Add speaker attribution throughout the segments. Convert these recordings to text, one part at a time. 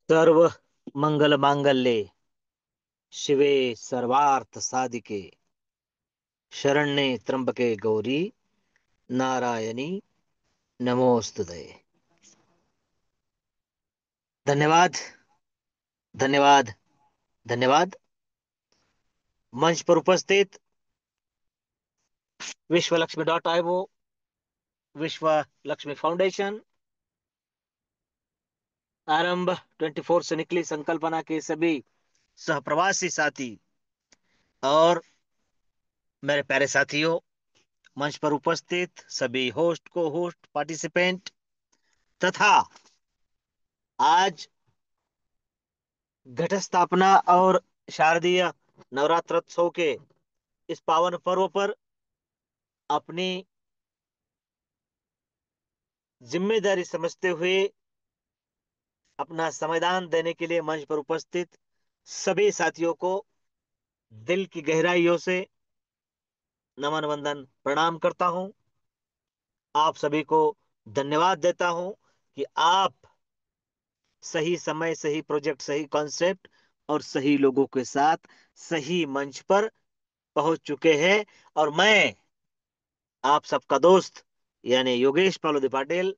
Speaker 1: सर्व मंगल मांगल्ये शिवे सर्वार्थ साधिके शरण्ये त्र्यंबके गौरी नारायणी नमोस्तुते। धन्यवाद, धन्यवाद, धन्यवाद। मंच पर उपस्थित विश्वलक्ष्मी.io, विश्व लक्ष्मी फाउंडेशन, आरंभ 24 से निकली संकल्पना के सभी सहप्रवासी साथी और मेरे प्यारे साथियों, मंच पर उपस्थित सभी होस्ट, को होस्ट, पार्टिसिपेंट तथा आज घट स्थापना और शारदीय नवरात्रोत्सव के इस पावन पर्व पर अपनी जिम्मेदारी समझते हुए अपना संविधान देने के लिए मंच पर उपस्थित सभी साथियों को दिल की गहराइयों से नमन, वंदन, प्रणाम करता हूं। आप सभी को धन्यवाद देता हूं कि आप सही समय, सही प्रोजेक्ट, सही कॉन्सेप्ट और सही लोगों के साथ सही मंच पर पहुंच चुके हैं। और मैं आप सबका दोस्त यानी योगेश पालोदी पाटिल,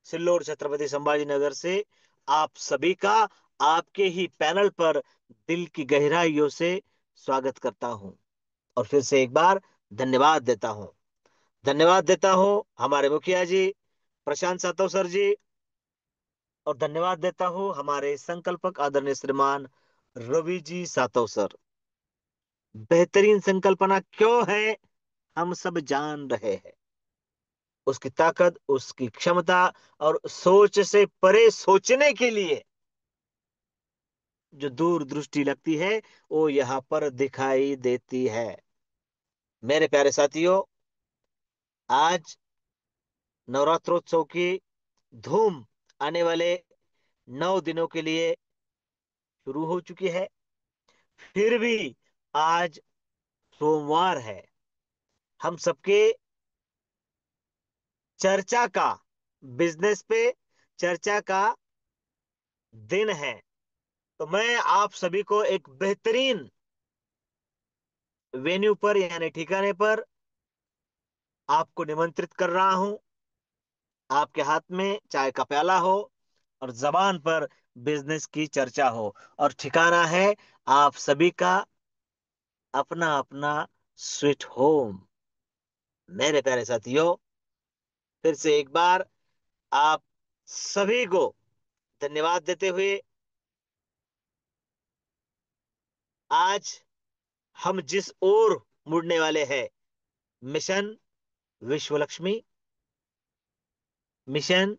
Speaker 1: सिल्लोड छत्रपति संभाजी नगर से आप सभी का आपके ही पैनल पर दिल की गहराइयों से स्वागत करता हूं और फिर से एक बार धन्यवाद देता हूं। धन्यवाद देता हूं हमारे मुखिया जी प्रशांत सातव सर जी, और धन्यवाद देता हूं हमारे संकल्पक आदरणीय श्रीमान रवि जी सातव सर। बेहतरीन संकल्पना क्यों है हम सब जान रहे हैं। उसकी ताकत, उसकी क्षमता और सोच से परे सोचने के लिए जो दूर दृष्टि लगती है वो यहां पर दिखाई देती है। मेरे प्यारे साथियों, आज नवरात्रोत्सव की धूम आने वाले 9 दिनों के लिए शुरू हो चुकी है। फिर भी आज सोमवार है, हम सबके चर्चा का, बिजनेस पे चर्चा का दिन है। तो मैं आप सभी को एक बेहतरीन वेन्यू पर यानी ठिकाने पर आपको निमंत्रित कर रहा हूं। आपके हाथ में चाय का प्याला हो और जबान पर बिजनेस की चर्चा हो, और ठिकाना है आप सभी का अपना अपना स्वीट होम। मेरे प्यारे साथियों, फिर से एक बार आप सभी को धन्यवाद देते हुए आज हम जिस ओर मुड़ने वाले हैं, mission Vishwalakshmi, mission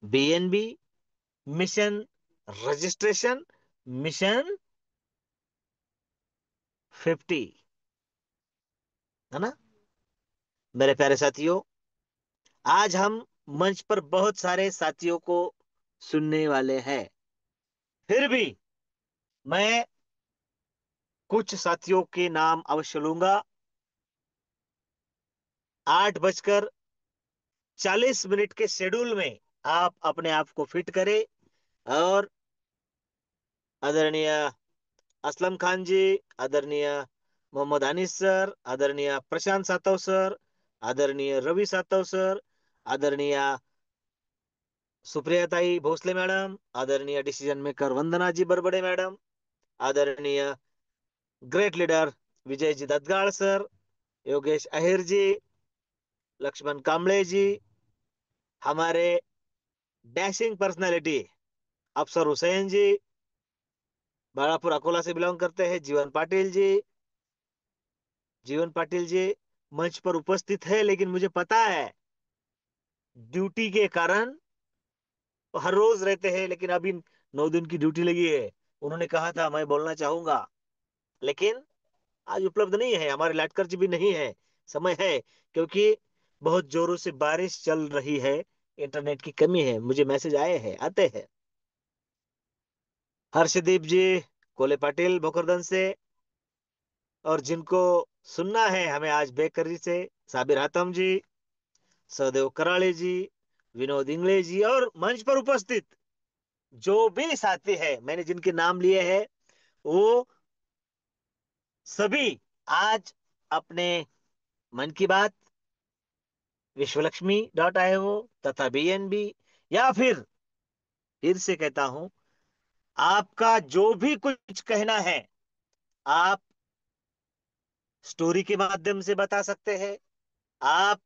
Speaker 1: BNB, mission registration, mission 50, है ना। मेरे प्यारे साथियों, आज हम मंच पर बहुत सारे साथियों को सुनने वाले हैं। फिर भी मैं कुछ साथियों के नाम अवश्य लूंगा। 8:40 के शेड्यूल में आप अपने आप को फिट करें और आदरणीय असलम खान जी, आदरणीय मोहम्मद अनीस सर, आदरणीय प्रशांत सातव सर, आदरणीय रवि सातव सर, आदरणीय सुप्रिया ताई भोसले मैडम, आदरणीय डिसीजन मेकर वंदना जी बरबड़े मैडम, आदरणीय great leader Vijay ji दत्तगाड़ sir, Yogesh Ahir जी, लक्ष्मण कांबळे जी, हमारे डैशिंग पर्सनालिटी अफसर हुसैन जी, बालापुर अकोला से बिलोंग करते हैं जीवन पाटिल जी। जीवन पाटिल जी मंच पर उपस्थित है, लेकिन मुझे पता है ड्यूटी के कारण वो हर रोज रहते हैं, लेकिन अभी 9 दिन की ड्यूटी लगी है। उन्होंने कहा था मैं बोलना चाहूंगा, लेकिन आज उपलब्ध नहीं है, हमारे लाटकर जी भी नहीं है। समय है, क्योंकि बहुत जोरों से बारिश चल रही है, इंटरनेट की कमी है। मुझे मैसेज आए हैं, आते हैं। हर्षदीप जी कोले पाटिल भोकरदन से, और जिनको सुनना है हमें आज बेकरी से, साबिर हातम जी, सहदेव कराळे जी, विनोद इंगले जी, और मंच पर उपस्थित जो भी साथी है मैंने जिनके नाम लिए हैं, वो सभी आज अपने मन की बात, विश्वलक्ष्मी.io तथा बीएनबी, या फिर से कहता हूं, आपका जो भी कुछ कहना है, आप स्टोरी के माध्यम से बता सकते हैं, आप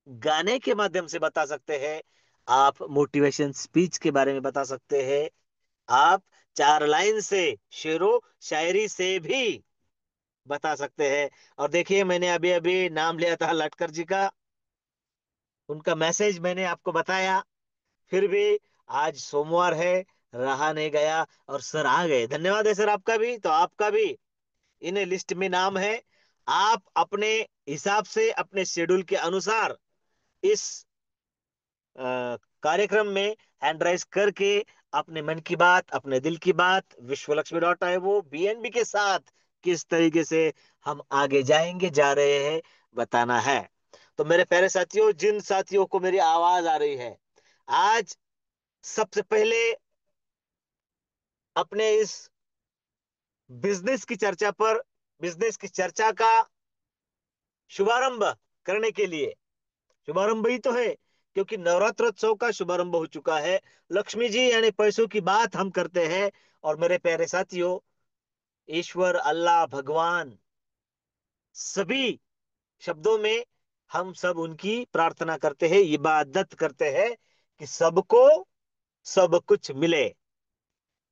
Speaker 1: गाने के माध्यम से बता सकते हैं, आप मोटिवेशन स्पीच के बारे में बता सकते हैं, आप चार लाइन से, शेरो शायरी से भी बता सकते हैं। और देखिए, मैंने अभी अभी नाम लिया था लटकर जी का, उनका मैसेज मैंने आपको बताया, फिर भी आज सोमवार है, रहा नहीं गया और सर आ गए। धन्यवाद है सर आपका भी। तो आपका भी इन लिस्ट में नाम है। आप अपने हिसाब से, अपने शेड्यूल के अनुसार इस कार्यक्रम में हैंड राइज करके अपने मन की बात, अपने दिल की बात, विश्वलक्ष्मी.io बीएनबी के साथ किस तरीके से हम आगे जाएंगे, जा रहे हैं, बताना है। तो मेरे प्यारे साथियों, जिन साथियों को मेरी आवाज आ रही है, आज सबसे पहले अपने इस बिजनेस की चर्चा पर, बिजनेस की चर्चा का शुभारंभ करने के लिए, शुभारंभ ही तो है, क्योंकि नवरात्रोत्सव का शुभारंभ हो चुका है। लक्ष्मी जी यानी पैसों की बात हम करते हैं। और मेरे प्यारे साथियों, ईश्वर, अल्लाह, भगवान, सभी शब्दों में हम सब उनकी प्रार्थना करते हैं, इबादत करते हैं कि सबको सब कुछ मिले।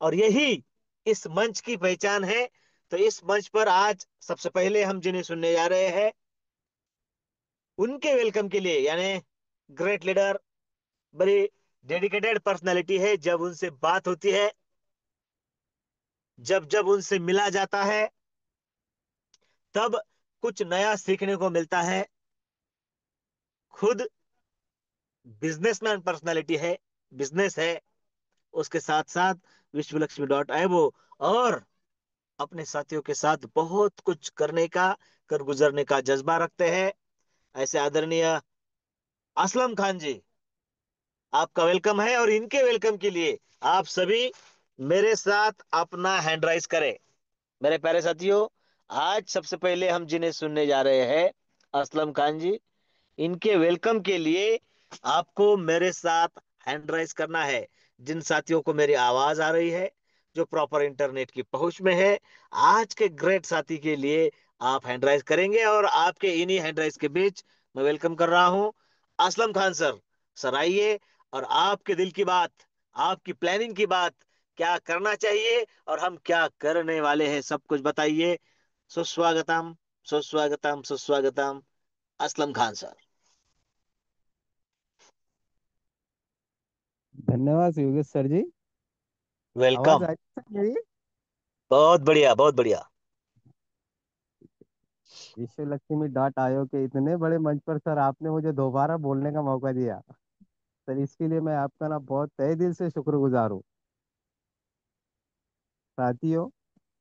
Speaker 1: और यही इस मंच की पहचान है। तो इस मंच पर आज सबसे पहले हम जिन्हें सुनने जा रहे हैं, उनके वेलकम के लिए, यानी ग्रेट लीडर, बड़ी डेडिकेटेड पर्सनालिटी है। जब उनसे बात होती है, जब जब उनसे मिला जाता है, तब कुछ नया सीखने को मिलता है। खुद बिजनेसमैन पर्सनालिटी है, बिजनेस है, उसके साथ साथ विश्वलक्ष्मी.io और अपने साथियों के साथ बहुत कुछ करने का, कर गुजरने का जज्बा रखते हैं। ऐसे आदरणीय असलम खान जी, आपका वेलकम है। और इनके वेलकम के लिए आप सभी मेरे साथ अपना हैंड राइज करें। मेरे प्यारे साथियों, आज सबसे पहले हम जिन्हें सुनने जा रहे हैं, असलम खान जी, इनके वेलकम के लिए आपको मेरे साथ हैंड राइज करना है। जिन साथियों को मेरी आवाज आ रही है, जो प्रॉपर इंटरनेट की पहुंच में है, आज के ग्रेट साथी के लिए आप हैंड राइज करेंगे। और आपके इन्हीं हैंड राइज के बीच मैं वेलकम कर रहा हूं असलम खान सर। सर आइए, और आपके दिल की बात, आपकी प्लानिंग की बात, क्या करना चाहिए और हम क्या करने वाले हैं, सब कुछ बताइए। सुस्वागतम, सुस्वागतम, सुस्वागतम, असलम खान सर।
Speaker 2: धन्यवाद योगेश सर जी। आवाज
Speaker 1: वेलकम।
Speaker 2: आई सर मेरी?
Speaker 1: बहुत बढ़िया, बहुत बढ़िया।
Speaker 2: विश्वलक्ष्मी.io के इतने बड़े मंच पर सर आपने मुझे दोबारा बोलने का मौका दिया। सर इसके लिए मैं आपका ना बहुत तहे दिल से शुक्रगुजार हूँ। साथियों,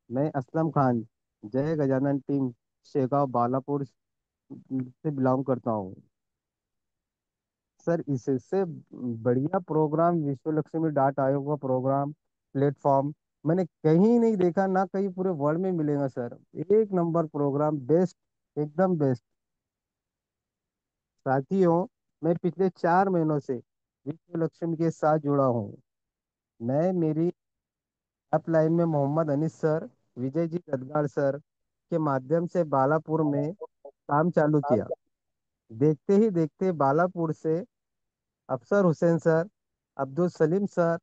Speaker 2: मैं असलम खान, जय गजानन टीम, शेगांव बालापुर से बिलोंग करता हूँ। सर इससे बढ़िया प्रोग्राम विश्वलक्ष्मी.io का प्रोग्राम प्लेटफॉर्म मैंने कहीं नहीं देखा, ना कहीं पूरे वर्ल्ड में मिलेगा सर। एक नंबर प्रोग्राम, बेस्ट, एकदम बेस्ट। साथियों, मैं पिछले 4 महीनों से विश्व लक्ष्मी के साथ जुड़ा हूँ। मैं मेरी अपलाइन में मोहम्मद अनीस सर, विजय जी गदगार सर के माध्यम से बालापुर में काम चालू किया। देखते ही देखते बालापुर से अफसर हुसैन सर, अब्दुल सलीम सर,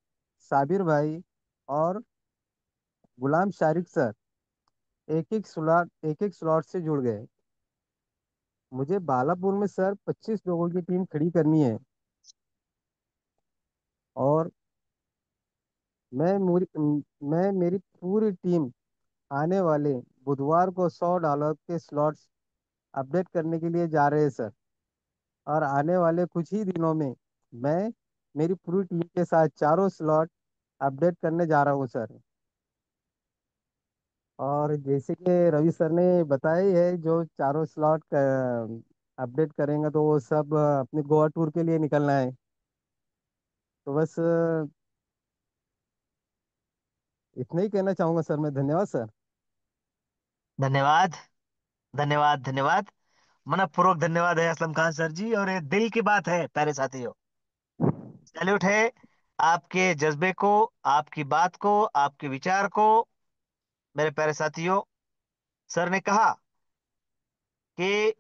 Speaker 2: साबिर भाई और गुलाम शारिक सर एक एक स्लॉट से जुड़ गए। मुझे बालापुर में सर 25 लोगों की टीम खड़ी करनी है। और मैं मेरी पूरी टीम आने वाले बुधवार को $100 के स्लॉट्स अपडेट करने के लिए जा रहे हैं सर। और आने वाले कुछ ही दिनों में मैं मेरी पूरी टीम के साथ चारों स्लॉट अपडेट करने जा रहा हूँ सर। और जैसे कि रवि सर ने बताया ही है, जो चारों स्लॉट अपडेट करेंगे तो वो सब अपने गोवा टूर के लिए निकलना है। तो बस इतना ही कहना चाहूंगा सर मैं। धन्यवाद सर।
Speaker 1: धन्यवाद, धन्यवाद, धन्यवाद। मनपूर्वक धन्यवाद है असलम खान सर जी, और ये दिल की बात है प्यारे साथियों। सैल्यूट है आपके जज्बे को, आपकी बात को, आपके विचार को। मेरे प्यारे साथियों, सर ने कहा कि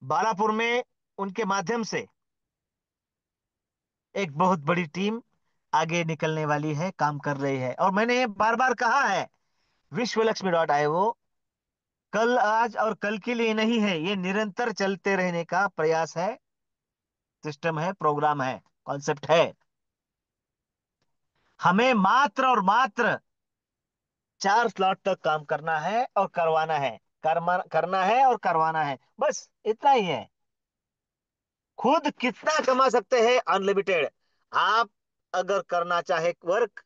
Speaker 1: बालापुर में उनके माध्यम से एक बहुत बड़ी टीम आगे निकलने वाली है, काम कर रही है। और मैंने ये बार बार कहा है, विश्वलक्ष्मी.io कल, आज और कल के लिए नहीं है, ये निरंतर चलते रहने का प्रयास है, सिस्टम है, प्रोग्राम है, कॉन्सेप्ट है। हमें मात्र और मात्र 4 स्लॉट तक काम करना है और करवाना है, करना है और करवाना है, बस इतना ही है। खुद कितना कमा सकते हैं अनलिमिटेड। आप अगर करना चाहे वर्क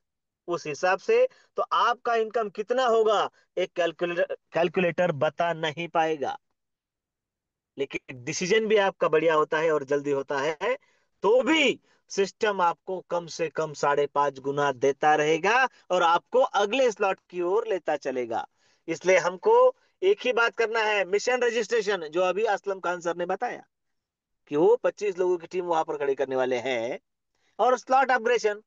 Speaker 1: उस हिसाब से, तो आपका इनकम कितना होगा एक कैलकुलेटर कैलकुलेटर बता नहीं पाएगा। लेकिन डिसीजन भी आपका बढ़िया होता है और जल्दी होता है, तो भी सिस्टम आपको कम से कम 5.5 गुना देता रहेगा और आपको अगले स्लॉट की ओर लेता चलेगा। इसलिए हमको एक ही बात करना है, मिशन रजिस्ट्रेशन, जो अभी असलम खान सर ने बताया कि वो 25 लोगों की टीम वहां पर खड़ी करने वाले हैं, और slot upgradation,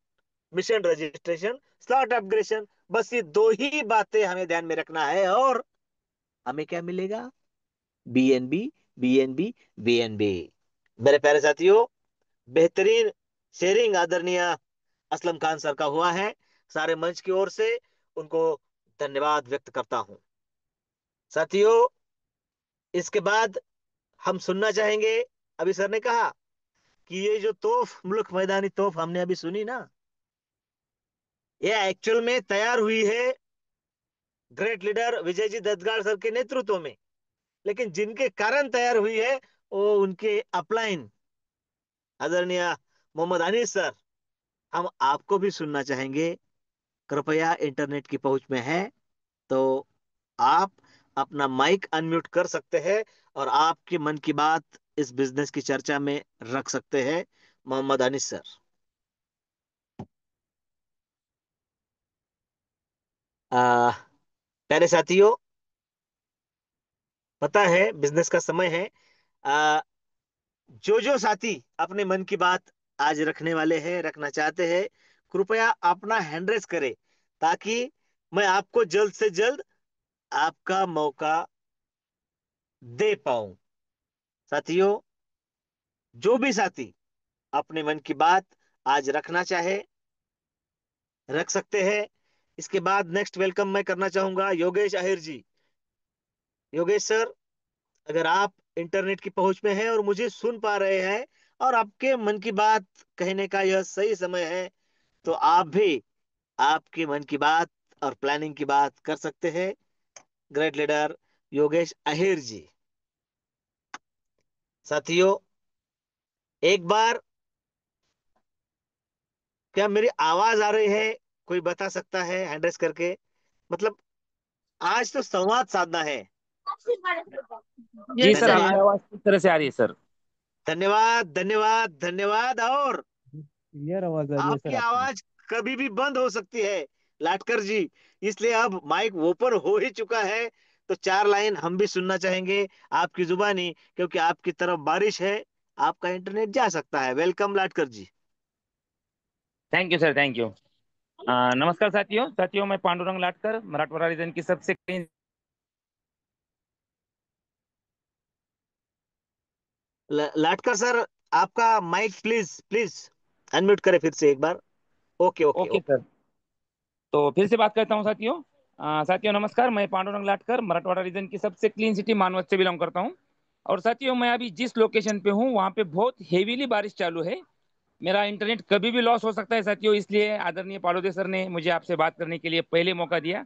Speaker 1: mission registration, slot upgradation, बस ये दो ही बातें हमें ध्यान में रखना है। और हमें क्या मिलेगा? BNB, BNB, BNB। मेरे प्यारे साथियों, बेहतरीन शेयरिंग आदरणीय असलम खान सर का हुआ है, सारे मंच की ओर से उनको धन्यवाद व्यक्त करता हूं। साथियों, इसके बाद हम सुनना चाहेंगे, अभी सर ने कहा कि ये जो तोफ, मुल्क मैदानी तोफ हमने अभी सुनी ना, ये एक्चुअल में तैयार हुई है great leader Vijay ji दत्तगाड़ sir के नेतृत्व में। लेकिन जिनके कारण तैयार हुई है, वो उनके अपलाइन आदरणीय मोहम्मद अनीस सर। हम आपको भी सुनना चाहेंगे, कृपया इंटरनेट की पहुंच में है तो आप अपना माइक अनम्यूट कर सकते हैं और आपके मन की बात इस बिजनेस की चर्चा में रख सकते हैं। मोहम्मद अनीस सर। आ, प्यारे साथियों, पता है बिजनेस का समय है। आ, जो साथी अपने मन की बात आज रखने वाले हैं, रखना चाहते हैं, कृपया अपना हैंड रेस करें, ताकि मैं आपको जल्द से जल्द आपका मौका दे पाऊं। साथियों, जो भी साथी अपने मन की बात आज रखना चाहे, रख सकते हैं। इसके बाद नेक्स्ट वेलकम मैं करना चाहूंगा योगेश अहिर जी। योगेश सर, अगर आप इंटरनेट की पहुंच में हैं और मुझे सुन पा रहे हैं, और आपके मन की बात कहने का यह सही समय है, तो आप भी आपके मन की बात और प्लानिंग की बात कर सकते हैं। ग्रेट लीडर योगेश अहिर जी। साथियों, एक बार, क्या मेरी आवाज आ रही है? कोई बता सकता है हैंड रेस करके? मतलब आज तो संवाद साधना है।
Speaker 3: जी सर, आपकी
Speaker 1: धन्यवाद,
Speaker 3: आवाज किस तरह से आ रही है सर?
Speaker 1: धन्यवाद, धन्यवाद, धन्यवाद। और
Speaker 2: क्लियर आवाज आ रही है
Speaker 1: आपकी
Speaker 2: सर आपकी।
Speaker 1: आवाज कभी भी बंद हो सकती है लाटकर जी, इसलिए अब माइक ओपन हो ही चुका है। तो 4 लाइन हम भी सुनना चाहेंगे आपकी जुबानी, क्योंकि आपकी तरफ बारिश है, आपका इंटरनेट जा सकता है। Welcome Latkar ji.
Speaker 3: Thank you sir, thank you. नमस्कार साथियों। मैं पांडुरंग लाटकर, मराठवाड़ा रीजन की सबसे clean।
Speaker 1: लाटकर सर, आपका माइक प्लीज प्लीज अनम्यूट करें फिर से एक बार। Okay, okay,
Speaker 3: okay
Speaker 1: okay.
Speaker 3: Sir, तो फिर से बात करता हूँ साथियों। साथियों नमस्कार, मैं पांडुरंग लाटकर, मराठवाड़ा रीजन की सबसे क्लीन सिटी मानवत से बिलोंग करता हूँ। और साथियों, मैं अभी जिस लोकेशन पे हूँ वहाँ पे बहुत हेवीली बारिश चालू है। मेरा इंटरनेट कभी भी लॉस हो सकता है साथियों, इसलिए आदरणीय पालोदे सर ने मुझे आपसे बात करने के लिए पहले मौका दिया।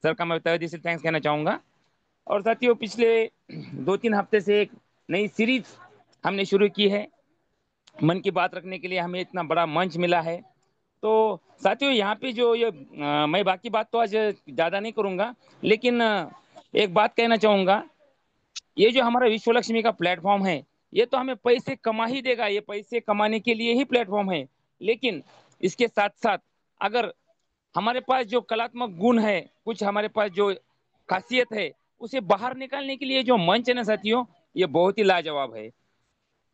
Speaker 3: सर का मैं तहे दिल से थैंक्स कहना चाहूँगा। और साथियों, पिछले 2-3 हफ्ते से एक नई सीरीज हमने शुरू की है। मन की बात रखने के लिए हमें इतना बड़ा मंच मिला है। तो साथियों, यहाँ पे जो ये मैं बाकी बात तो आज ज़्यादा नहीं करूँगा, लेकिन एक बात कहना चाहूँगा। ये जो हमारा विश्व लक्ष्मी का प्लेटफॉर्म है, ये तो हमें पैसे कमा ही देगा, ये पैसे कमाने के लिए ही प्लेटफॉर्म है। लेकिन इसके साथ साथ अगर हमारे पास जो कलात्मक गुण है, कुछ हमारे पास जो खासियत है, उसे बाहर निकालने के लिए जो मंच है ना साथियों, ये बहुत ही लाजवाब है।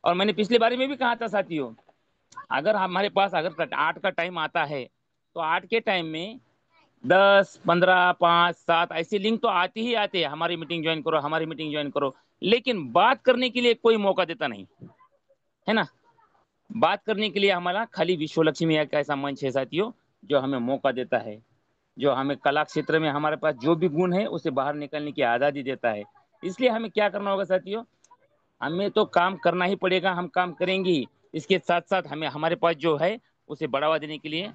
Speaker 3: और मैंने पिछली बारी में भी कहा था साथियों, अगर हमारे पास अगर 8 का टाइम आता है, तो 8 के टाइम में 10, 15, 5, 7 ऐसी लिंक तो आती ही आती है, हमारी मीटिंग ज्वाइन करो, हमारी मीटिंग ज्वाइन करो, लेकिन बात करने के लिए कोई मौका देता नहीं है ना। बात करने के लिए हमारा खाली विश्व लक्ष्मी एक ऐसा मंच है साथियों, जो हमें मौका देता है, जो हमें कला क्षेत्र में हमारे पास जो भी गुण है उसे बाहर निकलने की आज़ादी देता है। इसलिए हमें क्या करना होगा साथियों, हमें तो काम करना ही पड़ेगा, हम काम करेंगे ही। इसके साथ साथ हमें हमारे पास जो है उसे बढ़ावा देने के लिए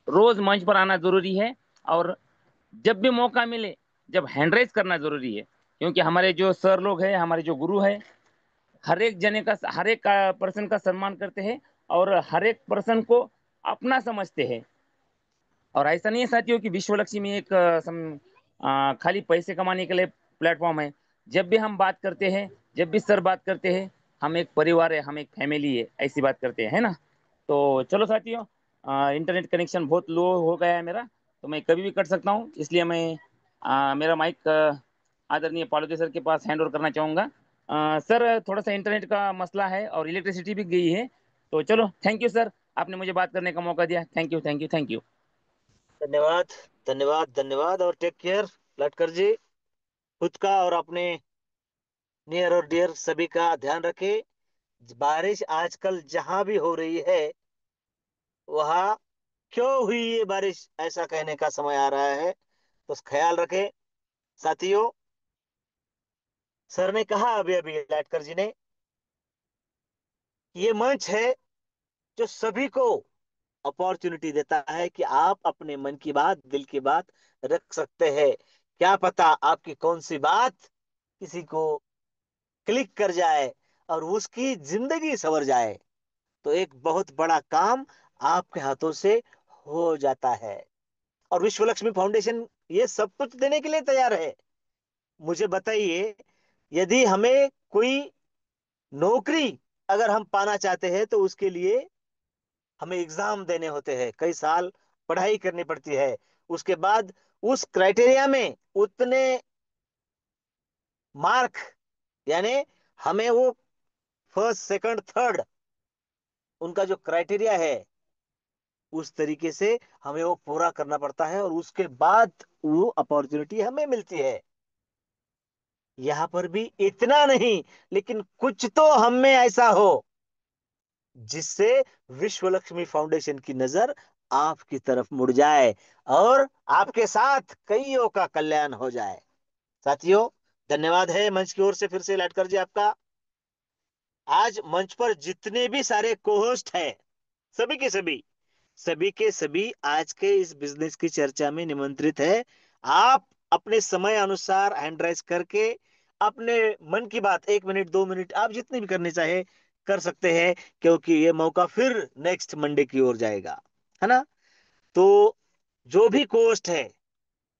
Speaker 3: रोज मंच पर आना जरूरी है, और जब भी मौका मिले, जब हैंड राइज करना जरूरी है, क्योंकि हमारे जो सर लोग हैं, हमारे जो गुरु है, हर एक जने का, हर एक पर्सन का सम्मान करते हैं, और हर एक पर्सन को अपना समझते हैं। और ऐसा नहीं है साथियों कि विश्व लक्ष्मी एक खाली पैसे कमाने के लिए प्लेटफॉर्म है। जब भी हम बात करते हैं, जब भी सर बात करते हैं, हम एक परिवार है, हम एक फैमिली है, ऐसी बात करते हैं, है ना। तो चलो साथियों, इंटरनेट कनेक्शन बहुत लो हो गया है मेरा, तो मैं कभी भी कट सकता हूँ, इसलिए मैं मेरा माइक आदरणीय पार्वती सर के पास हैंड ओवर करना चाहूँगा। सर, थोड़ा सा इंटरनेट का मसला है और इलेक्ट्रिसिटी भी गई है, तो चलो, थैंक यू सर, आपने मुझे बात करने का मौका दिया। Thank you, thank you, thank you.
Speaker 1: धन्यवाद, धन्यवाद, धन्यवाद। और टेक केयर लटकर जी। खुद का और अपने नियर और डियर सभी का ध्यान रखे। बारिश आजकल जहां भी हो रही है, वहां क्यों हुई ये बारिश, ऐसा कहने का समय आ रहा है, तो ख्याल रखें साथियों। सर ने कहा अभी अभी लाटकर जी ने, ये मंच है जो सभी को अपॉर्चुनिटी देता है कि आप अपने मन की बात, दिल की बात रख सकते हैं। क्या पता आपकी कौन सी बात किसी को क्लिक कर जाए और उसकी जिंदगी संवर जाए, तो एक बहुत बड़ा काम आपके हाथों से हो जाता है। और विश्व लक्ष्मी फाउंडेशन ये सब कुछ देने के लिए तैयार है। मुझे बताइए, यदि हमें कोई नौकरी अगर हम पाना चाहते हैं, तो उसके लिए हमें एग्जाम देने होते हैं, कई साल पढ़ाई करनी पड़ती है। उसके बाद उस क्राइटेरिया में उतने मार्क, यानी हमें वो फर्स्ट सेकंड थर्ड, उनका जो क्राइटेरिया है, उस तरीके से हमें वो पूरा करना पड़ता है, और उसके बाद वो अपॉर्चुनिटी हमें मिलती है। यहां पर भी इतना नहीं, लेकिन कुछ तो हम में ऐसा हो जिससे विश्व लक्ष्मी फाउंडेशन की नजर आपकी तरफ मुड़ जाए, और आपके साथ कईयों का कल्याण हो जाए। साथियों, धन्यवाद है मंच की ओर से फिर से लाटकर जी आपका। आज मंच पर जितने भी सारे कोहोस्ट हैं, सभी के सभी, सभी के सभी आज के इस बिजनेस की चर्चा में निमंत्रित है। आप अपने समय अनुसार हैंड राइज करके अपने मन की बात 1 मिनट 2 मिनट आप जितनी भी करनी चाहे कर सकते हैं, क्योंकि ये मौका फिर नेक्स्ट मंडे की ओर जाएगा, है ना। तो जो भी कोस्ट है,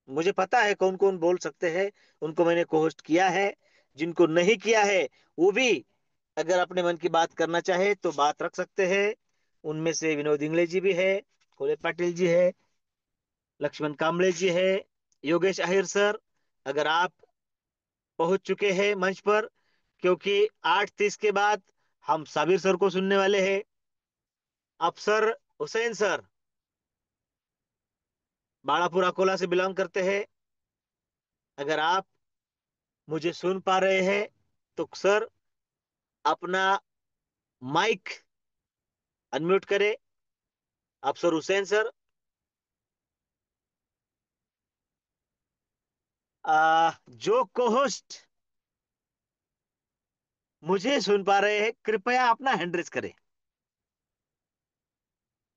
Speaker 1: मुझे पता है कौन कौन बोल सकते हैं, उनको मैंने कोहोस्ट किया है। जिनको नहीं किया है, वो भी अगर अपने मन की बात करना चाहे तो बात रख सकते हैं। उनमें से विनोद इंगले जी भी है, कोले पाटिल जी है, लक्ष्मण कांबळे जी है, योगेश आहिर सर, अगर आप पहुंच चुके हैं मंच पर, क्योंकि 8:30 के बाद हम साबिर सर को सुनने वाले हैं। अफसर हुसैन सर बाड़ापुर अकोला से बिलोंग करते हैं। अगर आप मुझे सुन पा रहे हैं, तो सर अपना माइक अनम्यूट करें। अफसर हुसैन सर, जो कोहोस्ट मुझे सुन पा रहे हैं, कृपया अपना हैंड रेज करें।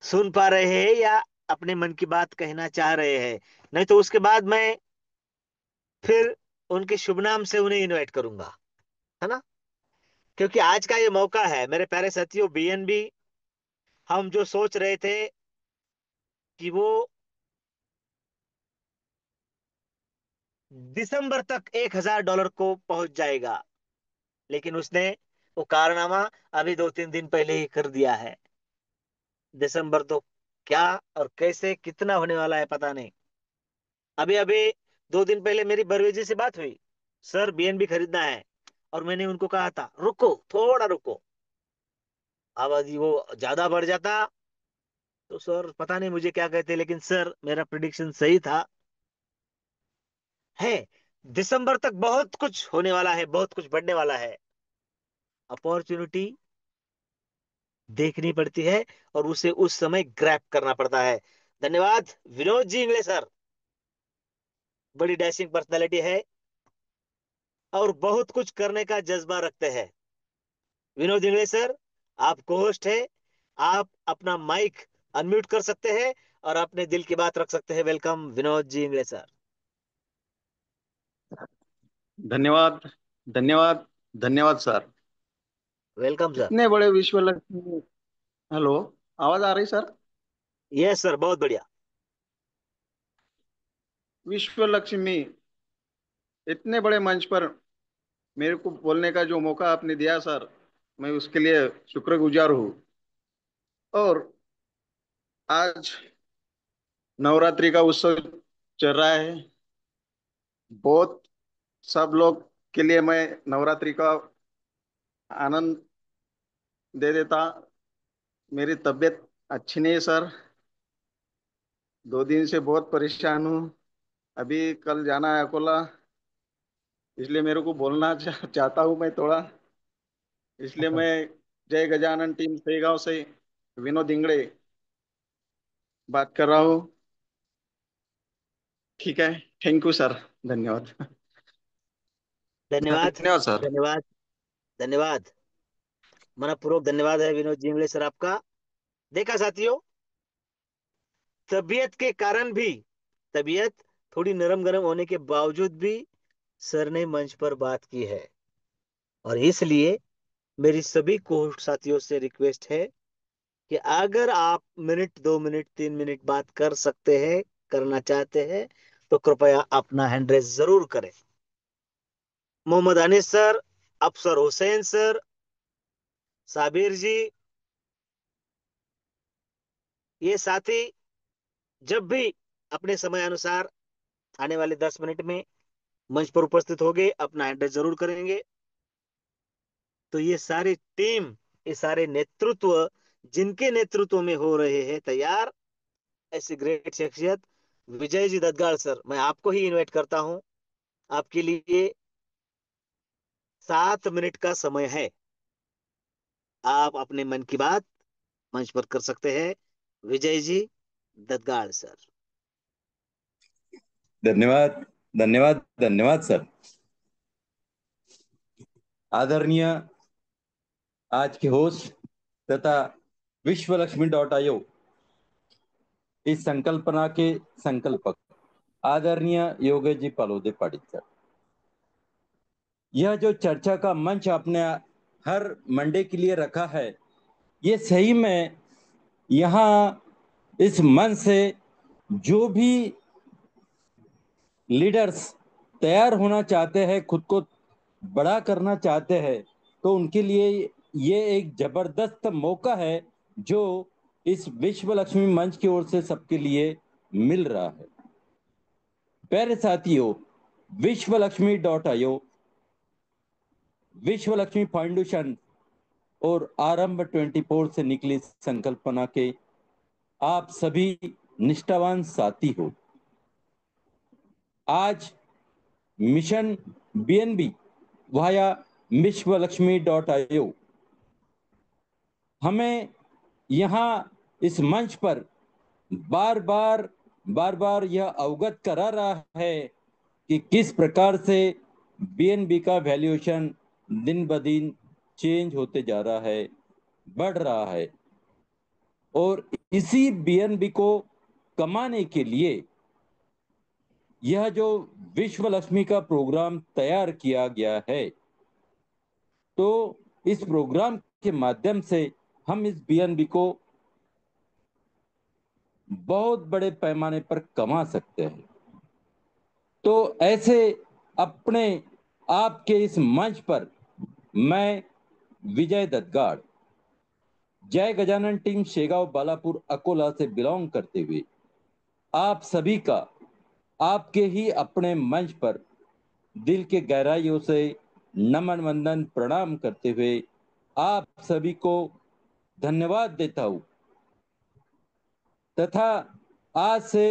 Speaker 1: सुन पा रहे हैं या अपने मन की बात कहना चाह रहे हैं, नहीं तो उसके बाद मैं फिर उनके शुभ नाम से उन्हें इनवाइट करूंगा, है ना। क्योंकि आज का ये मौका है मेरे प्यारे साथियों, बीएनबी हम जो सोच रहे थे कि वो दिसंबर तक $1,000 को पहुंच जाएगा, लेकिन उसने वो कारनामा अभी 2-3 दिन पहले ही कर दिया है। दिसंबर तो क्या और कैसे कितना होने वाला है पता नहीं। अभी अभी 2 दिन पहले मेरी बरवे जी से बात हुई, सर बीएनबी खरीदना है। और मैंने उनको कहा था रुको थोड़ा रुको, अब यदि वो ज्यादा बढ़ जाता तो सर पता नहीं मुझे क्या कहते, लेकिन सर मेरा प्रिडिक्शन सही था। है, दिसंबर तक बहुत कुछ होने वाला है, बहुत कुछ बढ़ने वाला है। अपॉर्चुनिटी देखनी पड़ती है और उसे उस समय ग्रैब करना पड़ता है। धन्यवाद विनोद जी इंगले सर, बड़ी डैशिंग पर्सनालिटी है और बहुत कुछ करने का जज्बा रखते हैं। विनोद इंगले सर, आप को होस्ट है, आप अपना माइक अनम्यूट कर सकते हैं और अपने दिल की बात रख सकते हैं। Welcome Vinod ji Ingle sir.
Speaker 4: धन्यवाद, धन्यवाद, धन्यवाद सर।
Speaker 1: Welcome sir.
Speaker 4: इतने बड़े विश्व लक्ष्मी। हेलो, आवाज आ रही सर?
Speaker 1: यस सर, बहुत बढ़िया।
Speaker 4: विश्व लक्ष्मी, इतने बड़े मंच पर मेरे को बोलने का जो मौका आपने दिया सर, मैं उसके लिए शुक्रगुजार हूँ। और आज नवरात्रि का उत्सव चल रहा है। बहुत सब लोग के लिए मैं नवरात्रि का आनंद दे देता। मेरी तबीयत अच्छी नहीं है सर, 2 दिन से बहुत परेशान हूँ। अभी कल जाना है अकोला, इसलिए मेरे को बोलना चाहता हूँ मैं थोड़ा। इसलिए मैं जय गजानन टीम सेगांव से विनोद इंगड़े बात कर रहा हूँ। ठीक है, थैंक यू सर, धन्यवाद।
Speaker 1: धन्यवाद।
Speaker 4: धन्यवाद सर।
Speaker 1: धन्यवाद। धन्यवाद। मनपूर्वक धन्यवाद है विनोद जी इंगले सर आपका। देखा साथियों, तबीयत के कारण भी, तबीयत थोड़ी नरम गरम होने के बावजूद भी सर ने मंच पर बात की है। और इसलिए मेरी सभी कोर्ट साथियों से रिक्वेस्ट है कि अगर आप मिनट 2 मिनट 3 मिनट बात कर सकते हैं, करना चाहते हैं, तो कृपया अपना हैंड रेस जरूर करें। मोहम्मद अनीस सर, अफसर हुसैन सर, साबिर जी, ये साथी जब भी अपने समय अनुसार आने वाले 10 मिनट में मंच पर उपस्थित होंगे, अपना हैंड रेस जरूर करेंगे। तो ये सारी टीम, ये सारे नेतृत्व जिनके नेतृत्व में हो रहे हैं तैयार, ऐसी ग्रेट शख्सियत विजय जी ददगाल सर, मैं आपको ही इनवाइट करता हूं। आपके लिए 7 मिनट का समय है, आप अपने मन की बात मंच पर कर सकते हैं। विजय जी ददगाल सर।
Speaker 5: धन्यवाद, धन्यवाद, धन्यवाद सर। आदरणीय आज के होस्ट तथा विश्वलक्ष्मी.io इस संकल्पना के संकल्पक आदरणीय योगेश जी पलोदे पाटिल सर, यह जो चर्चा का मंच आपने हर मंडे के लिए रखा है, ये सही में यहाँ इस मंच से जो भी लीडर्स तैयार होना चाहते हैं, खुद को बड़ा करना चाहते हैं, तो उनके लिए ये एक जबरदस्त मौका है जो इस विश्व लक्ष्मी मंच की ओर से सबके लिए मिल रहा है। प्यारे साथियों, विश्वलक्ष्मी.io, विश्व लक्ष्मी फाउंडेशन और आरंभ 24 से निकली संकल्पना के आप सभी निष्ठावान साथी हो। आज मिशन बीएनबी वाया विश्वलक्ष्मी.io हमें यहाँ इस मंच पर बार बार यह अवगत करा रहा है कि किस प्रकार से बीएनबी का वैल्यूएशन दिन ब दिन चेंज होते जा रहा है, बढ़ रहा है। और इसी बीएनबी को कमाने के लिए यह जो विश्व लक्ष्मी का प्रोग्राम तैयार किया गया है, तो इस प्रोग्राम के माध्यम से हम इस बीएनबी को बहुत बड़े पैमाने पर कमा सकते हैं। तो ऐसे अपने आपके इस मंच पर मैं विजय ददगाड़ जय गजानन टीम शेगांव बालापुर अकोला से बिलोंग करते हुए आप सभी का आपके ही अपने मंच पर दिल के गहराइयों से नमन वंदन प्रणाम करते हुए आप सभी को धन्यवाद देता हूं तथा आज से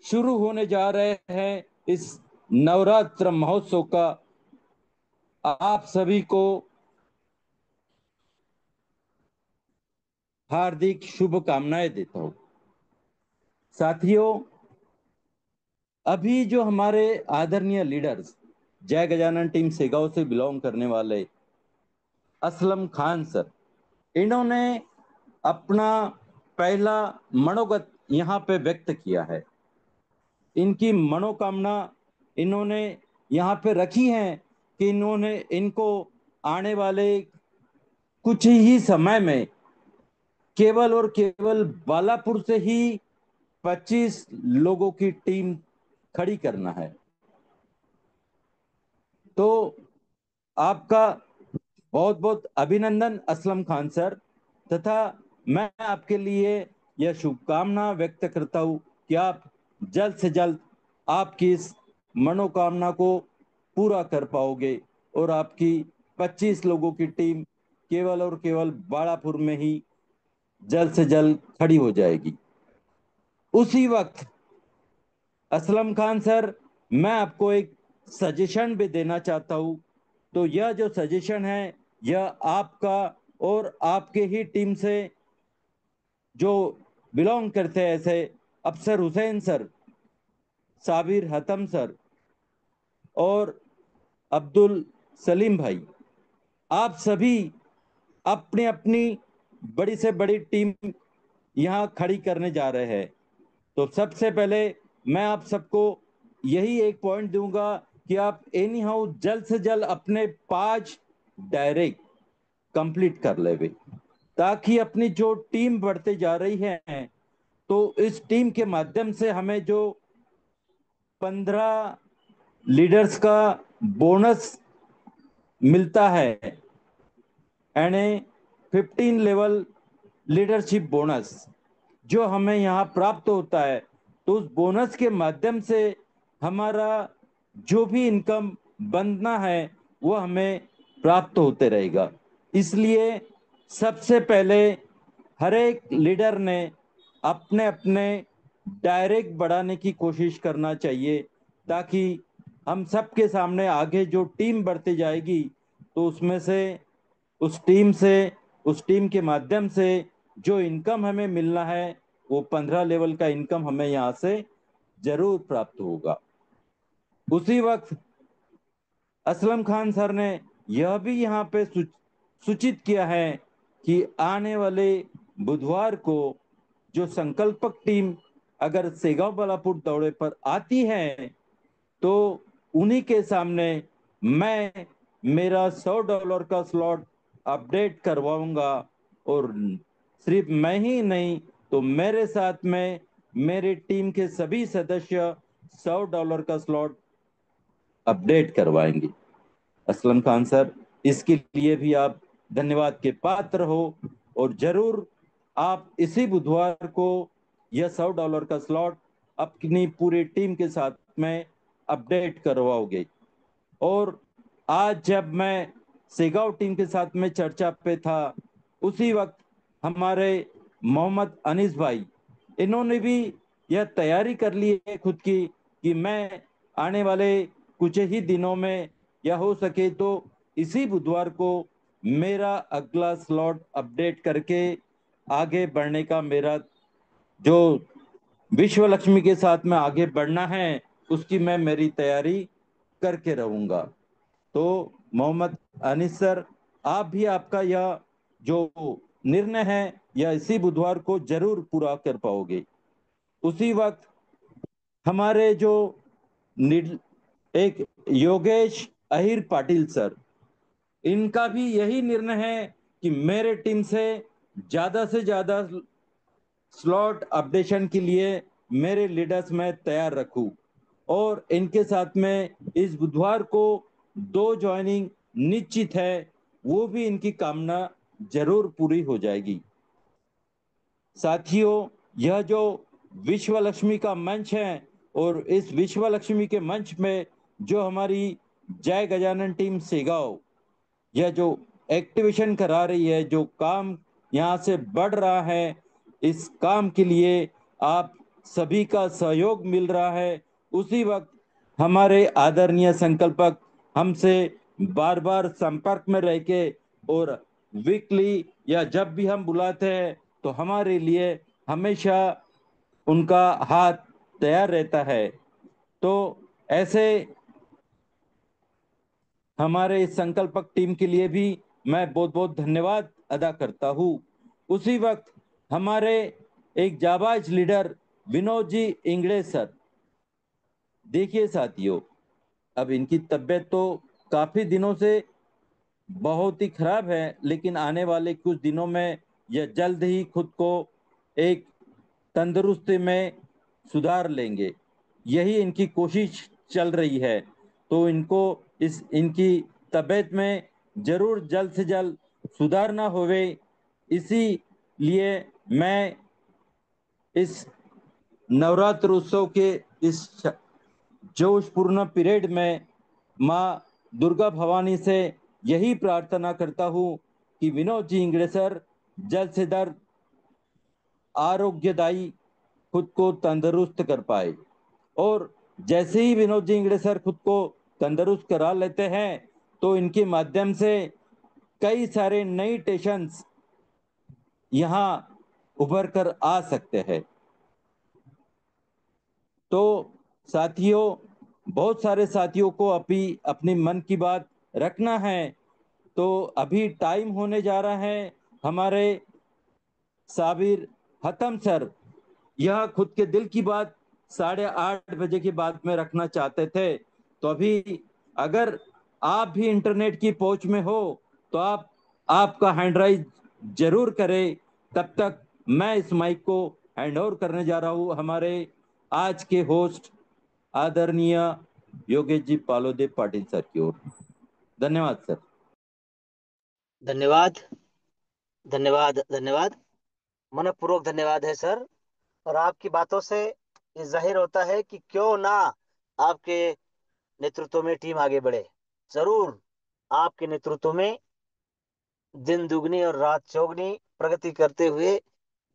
Speaker 5: शुरू होने जा रहे हैं इस नवरात्र महोत्सव का आप सभी को हार्दिक शुभकामनाएं देता हूं। साथियों, अभी जो हमारे आदरणीय लीडर्स जय गजानन टीम सेगांव से बिलोंग करने वाले असलम खान सर, इन्होंने अपना पहला मनोगत यहाँ पे व्यक्त किया है। इनकी मनोकामना इन्होंने यहाँ पे रखी है कि इनको आने वाले कुछ ही समय में केवल और केवल बालापुर से ही 25 लोगों की टीम खड़ी करना है। तो आपका बहुत बहुत अभिनंदन असलम खान सर, तथा मैं आपके लिए यह शुभकामना व्यक्त करता हूं कि आप जल्द से जल्द आपकी इस मनोकामना को पूरा कर पाओगे और आपकी 25 लोगों की टीम केवल और केवल बालापुर में ही जल्द से जल्द खड़ी हो जाएगी। उसी वक्त असलम खान सर, मैं आपको एक सजेशन भी देना चाहता हूं। तो यह जो सजेशन है यह आपका और आपके ही टीम से जो बिलोंग करते हैं, ऐसे अफसर हुसैन सर, साबिर हतम सर और अब्दुल सलीम भाई, आप सभी अपनी अपनी बड़ी से बड़ी टीम यहां खड़ी करने जा रहे हैं। तो सबसे पहले मैं आप सबको यही एक पॉइंट दूंगा कि आप एनी हाउ जल्द से जल्द अपने 5 डायरेक्ट कंप्लीट कर ले, ताकि अपनी जो टीम बढ़ते जा रही है तो इस टीम के माध्यम से हमें जो 15 लीडर्स का बोनस मिलता है यानी 15 लेवल लीडरशिप बोनस जो हमें यहाँ प्राप्त होता है, तो उस बोनस के माध्यम से हमारा जो भी इनकम बनना है वो हमें प्राप्त होते रहेगा। इसलिए सबसे पहले हर एक लीडर ने अपने अपने डायरेक्ट बढ़ाने की कोशिश करना चाहिए, ताकि हम सबके सामने आगे जो टीम बढ़ती जाएगी तो उसमें से उस टीम के माध्यम से जो इनकम हमें मिलना है वो 15 लेवल का इनकम हमें यहाँ से जरूर प्राप्त होगा। उसी वक्त असलम खान सर ने यह भी यहाँ पे सूचित किया है कि आने वाले बुधवार को जो संकल्पक टीम अगर सेगांव बालापुर दौरे पर आती है तो उन्हीं के सामने मैं मेरा $100 का स्लॉट अपडेट करवाऊंगा, और सिर्फ मैं ही नहीं तो मेरे साथ में मेरी टीम के सभी सदस्य $100 का स्लॉट अपडेट करवाएंगे। असलम खान सर, इसके लिए भी आप धन्यवाद के पात्र हो, और जरूर आप इसी बुधवार को यह $100 का स्लॉट अपनी पूरी टीम के साथ में अपडेट करवाओगे। और आज जब मैं सेगांव टीम के साथ में चर्चा पे था, उसी वक्त हमारे मोहम्मद अनीस भाई, इन्होंने भी यह तैयारी कर ली है खुद की कि मैं आने वाले कुछ ही दिनों में या हो सके तो इसी बुधवार को मेरा अगला स्लॉट अपडेट करके आगे बढ़ने का मेरा जो विश्व लक्ष्मी के साथ में आगे बढ़ना है उसकी मैं मेरी तैयारी करके रहूंगा। तो मोहम्मद अनीस सर, आप भी आपका यह जो निर्णय है यह इसी बुधवार को जरूर पूरा कर पाओगे। उसी वक्त हमारे जो एक योगेश अहिर पाटिल सर, इनका भी यही निर्णय है कि मेरे टीम से ज्यादा स्लॉट अपडेशन के लिए मेरे लीडर्स में तैयार रखूं, और इनके साथ में इस बुधवार को 2 ज्वाइनिंग निश्चित है, वो भी इनकी कामना जरूर पूरी हो जाएगी। साथियों, यह जो विश्व लक्ष्मी का मंच है और इस विश्व लक्ष्मी के मंच में जो हमारी जय गजानन टीम सेगांव यह जो एक्टिवेशन करा रही है, जो काम यहाँ से बढ़ रहा है, इस काम के लिए आप सभी का सहयोग मिल रहा है। उसी वक्त हमारे आदरणीय संकल्पक हमसे बार बार संपर्क में रह के और वीकली या जब भी हम बुलाते हैं तो हमारे लिए हमेशा उनका हाथ तैयार रहता है। तो ऐसे हमारे इस संकल्पक टीम के लिए भी मैं बहुत बहुत धन्यवाद अदा करता हूँ। उसी वक्त हमारे एक जाबाज लीडर विनोद जी इंगड़े सर, देखिए साथियों, अब इनकी तबीयत तो काफी दिनों से बहुत ही खराब है, लेकिन आने वाले कुछ दिनों में यह जल्द ही खुद को एक तंदुरुस्ती में सुधार लेंगे, यही इनकी कोशिश चल रही है। तो इनको इनकी तबीयत में जरूर जल्द से जल्द सुधार ना होवे, इसीलिए मैं इस नवरात्र उत्सव के इस जोशपूर्ण पीरियड में माँ दुर्गा भवानी से यही प्रार्थना करता हूँ कि विनोद जी इंगड़े सर जल्द से जल्द आरोग्यदायी खुद को तंदुरुस्त कर पाए। और जैसे ही विनोद जी इंगड़े सर खुद को तंदुरुस्त करा लेते हैं तो इनके माध्यम से कई सारे नई टेशंस यहाँ उभर कर आ सकते हैं। तो साथियों, बहुत सारे साथियों को अभी अपनी मन की बात रखना है, तो अभी टाइम होने जा रहा है। हमारे साबिर हतम सर यह खुद के दिल की बात 8:30 बजे के बाद में रखना चाहते थे, तो अभी अगर आप भी इंटरनेट की पहुंच में हो तो आप आपका हैंड राइज जरूर करें। तब तक मैं इस माइक को हैंड ओवर करने जा रहा हूं हमारे आज के होस्ट आदरणीय योगेश जी पालोदे पाटिल सर की ओर। धन्यवाद सर।
Speaker 1: धन्यवाद, धन्यवाद, धन्यवाद। मनपूर्वक धन्यवाद है सर। और आपकी बातों से ये जाहिर होता है कि क्यों ना आपके नेतृत्व में टीम आगे बढ़े। जरूर आपके नेतृत्व में दिन दुगनी और रात चौगनी प्रगति करते हुए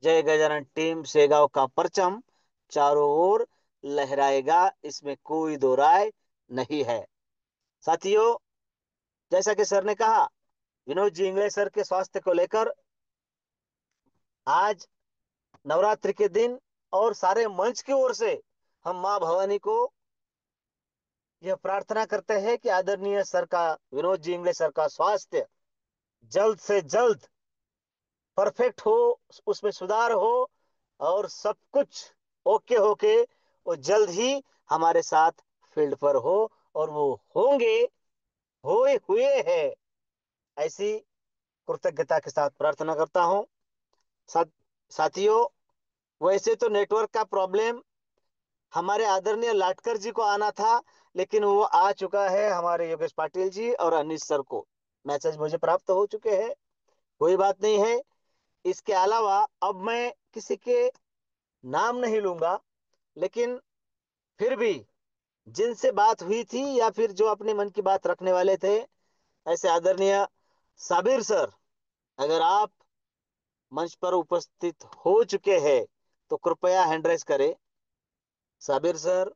Speaker 1: जय गजानन टीम सेगांव का परचम चारों ओर लहराएगा, इसमें कोई दो राय नहीं है। साथियों, जैसा कि सर ने कहा, विनोद जी इंगले सर के स्वास्थ्य को लेकर आज नवरात्रि के दिन और सारे मंच की ओर से हम मां भवानी को यह प्रार्थना करते हैं कि आदरणीय सर का, विनोद जी इंगले सर का स्वास्थ्य जल्द से जल्द परफेक्ट हो, उसमें सुधार हो और सब कुछ ओके होके वो जल्द ही हमारे साथ फील्ड पर हो। और वो होंगे, होए हुए हैं, ऐसी कृतज्ञता के साथ प्रार्थना करता हूं। साथ साथियों, वैसे तो नेटवर्क का प्रॉब्लम हमारे आदरणीय लाटकर जी को आना था, लेकिन वो आ चुका है। हमारे योगेश पाटिल जी और अनिश सर को मैसेज मुझे प्राप्त हो चुके हैं। कोई बात नहीं है। इसके अलावा अब मैं किसी के नाम नहीं लूंगा, लेकिन फिर भी जिनसे बात हुई थी या फिर जो अपने मन की बात रखने वाले थे, ऐसे आदरणीय साबिर सर, अगर आप मंच पर उपस्थित हो चुके हैं तो कृपया हैंड रेस करें। साबिर सर,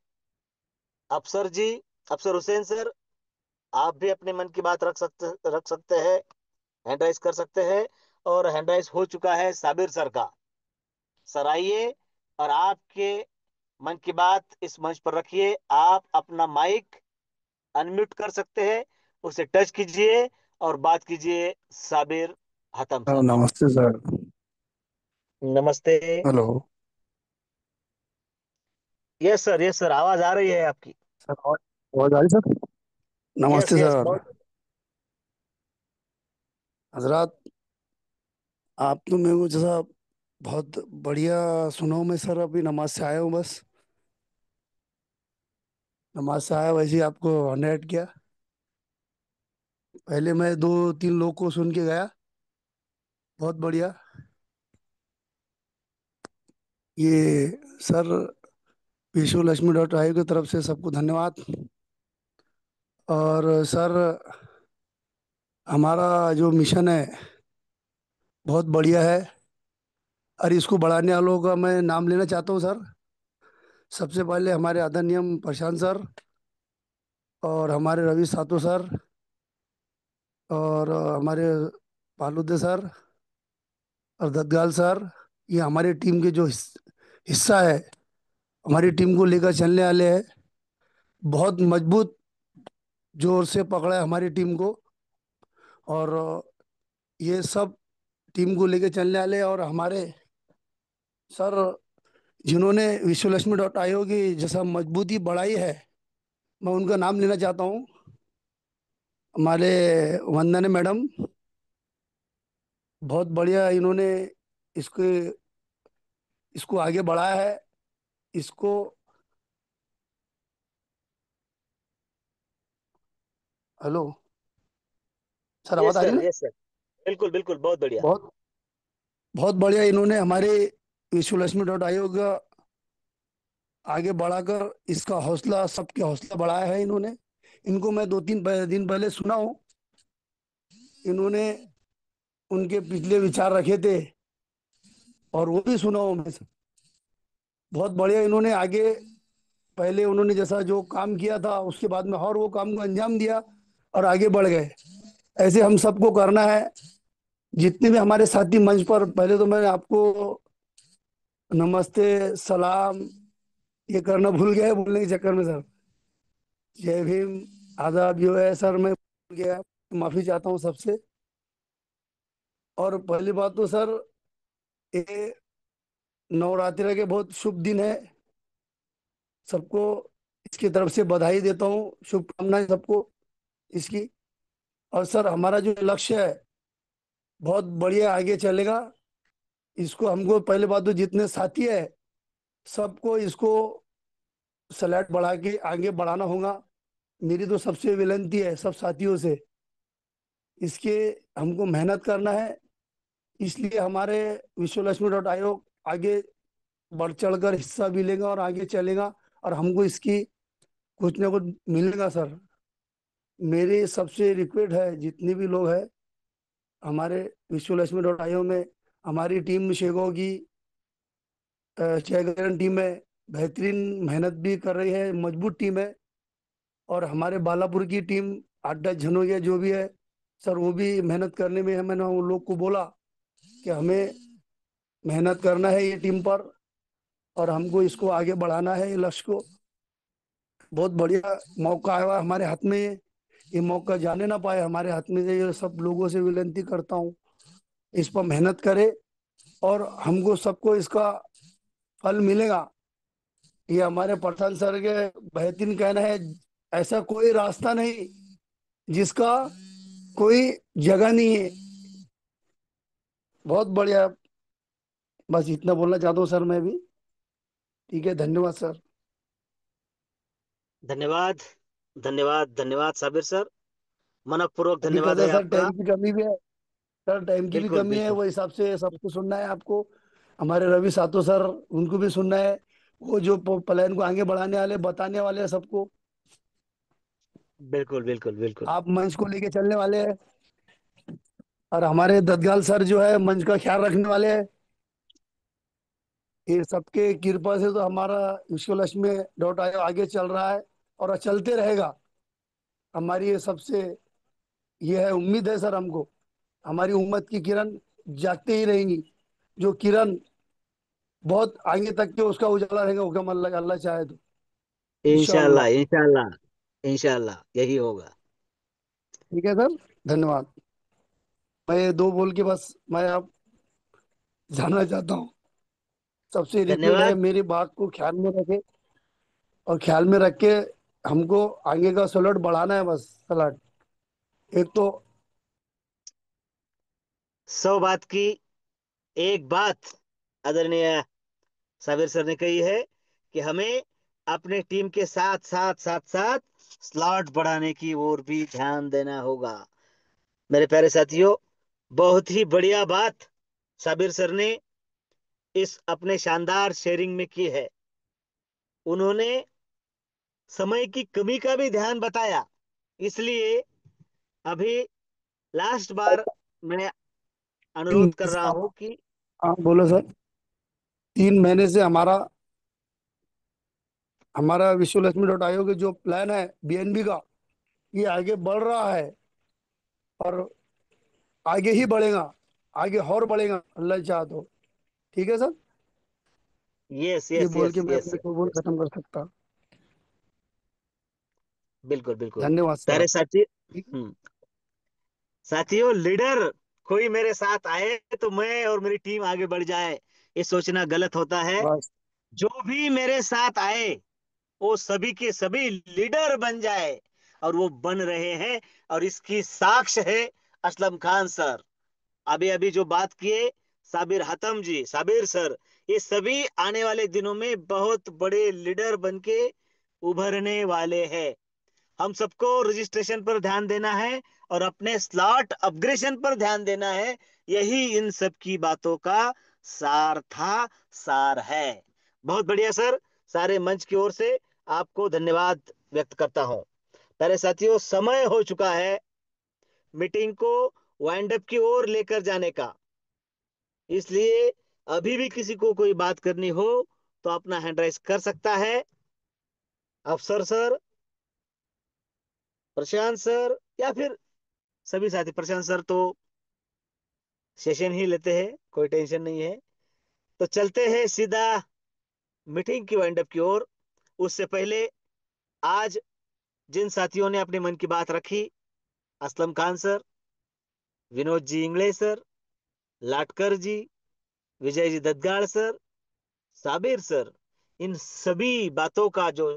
Speaker 1: अफसर जी, अफसर हुसैन सर, आप भी अपने मन की बात रख सकते हैं, हैंड राइज कर सकते हैं। और हैंड राइज हो चुका है साबिर सर का। सर आइए और आपके मन की बात इस मंच पर रखिए। आप अपना माइक अनम्यूट कर सकते हैं, उसे टच कीजिए और बात कीजिए साबिर हतम सर।
Speaker 6: नमस्ते सर।
Speaker 1: नमस्ते।
Speaker 6: Hello
Speaker 1: yes sir, yes sir, आवाज आ रही है आपकी।
Speaker 6: सर, आवाज आ रही सर?
Speaker 1: यस,
Speaker 6: नमस्ते
Speaker 1: यस,
Speaker 6: सर।
Speaker 1: बहुत।
Speaker 6: हजरत, आप तो मेरे को जैसा बहुत बढ़िया सुनाओ। मैं सर अभी नमाज से आया हूँ बस। नमाज से आया वैसे ही आपको हंड्रेड किया। पहले मैं दो तीन लोग को सुन के गया, बहुत बढ़िया। ये सर विश्व लक्ष्मी डॉट आई की तरफ से सबको धन्यवाद। और सर हमारा जो मिशन है बहुत बढ़िया है, और इसको बढ़ाने वालों का मैं नाम लेना चाहता हूँ सर। सबसे पहले हमारे आदरणीय प्रशांत सर, और हमारे रवि सातू सर, और हमारे पालुदे सर, और ददगाल सर। ये हमारी टीम के जो हिस्सा है, हमारी टीम को लेकर चलने वाले हैं। बहुत मजबूत जोर से पकड़ा है हमारी टीम को। और ये सब टीम को लेकर चलने वाले हैं। और हमारे सर जिन्होंने विश्वलक्ष्मी डॉट आयोग की जैसा मजबूती बढ़ाई है, मैं उनका नाम लेना चाहता हूँ। हमारे वंदना मैडम, बहुत बढ़िया इन्होंने इसको इसको आगे बढ़ाया है। इसको, हेलो सर, आवाज
Speaker 1: यस
Speaker 6: आ रही
Speaker 1: सर,
Speaker 6: ना?
Speaker 1: Yes sir. बिल्कुल बिल्कुल, बहुत बढ़िया।
Speaker 6: बहुत बहुत बढ़िया इन्होंने हमारे विश्वलक्ष्मी डॉट आयोग का आगे बढ़ाकर इसका हौसला, सबके हौसला बढ़ाया है इन्होंने। इनको मैं 2-3 दिन पहले सुना हूँ। इन्होंने उनके पिछले विचार रखे थे, और वो भी सुना हूँ मैं। बहुत बढ़िया इन्होंने आगे, पहले उन्होंने जैसा जो काम किया था उसके बाद में और वो काम को अंजाम दिया और आगे बढ़ गए। ऐसे हम सबको करना है। जितने भी हमारे साथी मंच पर, पहले तो मैं आपको नमस्ते, सलाम ये करना भूल गया है बोलने के चक्कर में सर। जय भीम, आदाब जो है सर, मैं भूल गया, माफी चाहता हूँ सबसे। और पहली बात तो सर, ये नवरात्रि के बहुत शुभ दिन है। सबको इसकी तरफ से बधाई देता हूँ, शुभकामनाएं सबको इसकी। और सर हमारा जो लक्ष्य है बहुत बढ़िया आगे चलेगा। इसको हमको पहले बात तो जितने साथी है सबको इसको स्लैट बढ़ा के आगे बढ़ाना होगा। मेरी तो सबसे विनती है सब साथियों से, इसके हमको मेहनत करना है। इसलिए हमारे विश्व लक्ष्मी डॉट आयोग आगे बढ़ चढ़कर हिस्सा भी लेगा और आगे चलेगा, और हमको इसकी कुछ ना कुछ मिलेगा सर। मेरी सबसे रिक्वेस्ट है, जितने भी लोग हैं हमारे विश्व लक्ष्मी डॉट आयोग में, हमारी टीम शेगो की चयन टीम है, बेहतरीन मेहनत भी कर रही है, मजबूत टीम है। और हमारे बालापुर की टीम 8-10 जनों की जो भी है सर, वो भी मेहनत करने में है। मैंने उन लोग को बोला कि हमें मेहनत करना है ये टीम पर, और हमको इसको आगे बढ़ाना है, ये लक्ष्य को। बहुत बढ़िया मौका आया हुआ है हमारे हाथ में। ये मौका जाने ना पाए हमारे हाथ में से, ये सब लोगों से विनती करता हूँ इस पर मेहनत करे, और हमको सबको इसका फल मिलेगा। ये हमारे पठान सर के बेहतरीन कहना है, ऐसा कोई रास्ता नहीं जिसका कोई जगह नहीं है। बहुत बढ़िया, बस इतना बोलना चाहता हूँ सर मैं भी। ठीक है, धन्यवाद सर।
Speaker 1: धन्यवाद, धन्यवाद, धन्यवाद साबिर सर। मनपूर्वक
Speaker 6: अभी
Speaker 1: धन्यवाद
Speaker 6: कैसा
Speaker 1: है
Speaker 6: सर,
Speaker 1: आपका।
Speaker 6: टाइम की कमी भी है सर, टाइम की भी
Speaker 1: बिल्कुल
Speaker 6: कमी है,
Speaker 1: बिल्कुल।
Speaker 6: वो हिसाब से सबको सुनना है आपको। हमारे रवि सातो सर, उनको भी सुनना है। वो जो प्लान को आगे बढ़ाने वाले, बताने वाले हैं सबको।
Speaker 1: बिल्कुल बिल्कुल बिल्कुल।
Speaker 6: आप मंच को लेके चलने वाले हैं, और हमारे ददगाल सर जो है मंच का ख्याल रखने वाले हैं। ये सबके कृपा से तो हमारा विश्व लक्ष्मी डॉट आयोग आगे चल रहा है, और चलते रहेगा। हमारी ये सबसे ये है उम्मीद है सर हमको। हमारी उम्मत की किरण जागते ही रहेंगी। जो किरण बहुत आगे तक के उसका उजाला रहेगा, हुक्म अल्लाह अल्लाह चाहे तो।
Speaker 1: इंशाल्लाह,
Speaker 6: इंशाल्लाह।
Speaker 1: इंशाल्लाह, इंशाल्लाह यही होगा।
Speaker 6: ठीक है सर, धन्यवाद। मैं ये दो बोल के बस मैं आप जानना चाहता हूँ। सबसे रिक्वेस्ट है
Speaker 1: धन्यवाद।
Speaker 6: मेरी बात को ख्याल में रखे, और ख्याल में रख के हमको आगे का स्लॉट बढ़ाना है, बस स्लॉट एक तो।
Speaker 1: 100 बात की एक बात आदरणीय साबिर सर ने कही है कि हमें अपने टीम के साथ साथ साथ साथ स्लॉट बढ़ाने की ओर भी ध्यान देना होगा। मेरे प्यारे साथियों, बहुत ही बढ़िया बात साबिर सर ने इस अपने शानदार शेयरिंग में की है। उन्होंने समय की कमी का भी ध्यान बताया। इसलिए अभी लास्ट बार मैं अनुरोध कर रहा हूं कि
Speaker 6: हाँ बोलो सर। 3 महीने से हमारा हमारा विश्व लक्ष्मी डॉट आयोग जो प्लान है बीएनबी का, ये आगे बढ़ रहा है और आगे ही बढ़ेगा, आगे और बढ़ेगा अल्लाह चाह तो। ठीक है सर,
Speaker 1: यस
Speaker 6: ये
Speaker 1: यस
Speaker 6: बोल
Speaker 1: यस
Speaker 6: के मैं
Speaker 1: यस
Speaker 6: अपने को बोल
Speaker 1: यस,
Speaker 6: खत्म कर सकता।
Speaker 1: बिल्कुल बिल्कुल।
Speaker 6: धन्यवाद सर।
Speaker 1: प्यारे साथी,
Speaker 6: ठीक है।
Speaker 1: साथियों, लीडर कोई मेरे साथ आए तो मैं और मेरी टीम आगे बढ़ जाए, ये सोचना गलत होता है।
Speaker 6: बस।
Speaker 1: जो भी मेरे साथ आए वो सभी के सभी लीडर बन जाए, और वो बन रहे हैं। और इसकी साक्ष्य है असलम खान सर, अभी अभी जो बात किए, साबिर हतम जी, साबिर सर, ये सभी आने वाले दिनों में बहुत बड़े लीडर बन के उभरने वाले हैं। हम सबको रजिस्ट्रेशन पर ध्यान देना है और अपने स्लॉट अपग्रेडेशन पर ध्यान देना है। यही इन सब की बातों का सार था, सार है। बहुत बढ़िया सर, सारे मंच की ओर से आपको धन्यवाद व्यक्त करता हूं। प्यारे साथियों, समय हो चुका है मीटिंग को वाइंड अप की ओर लेकर जाने का। इसलिए अभी भी किसी को कोई बात करनी हो तो अपना हैंड राइज कर सकता है। अफसर सर, प्रशांत सर, या फिर सभी साथी। प्रशांत सर तो सेशन ही लेते हैं, कोई टेंशन नहीं है। तो चलते हैं सीधा मीटिंग की वाइंड अप की ओर। उससे पहले आज जिन साथियों ने अपने मन की बात रखी, असलम खान सर, विनोद जी इंगले सर, लाटकर जी, विजय जी दद्गाड़ सर, साबिर सर, इन सभी बातों का जो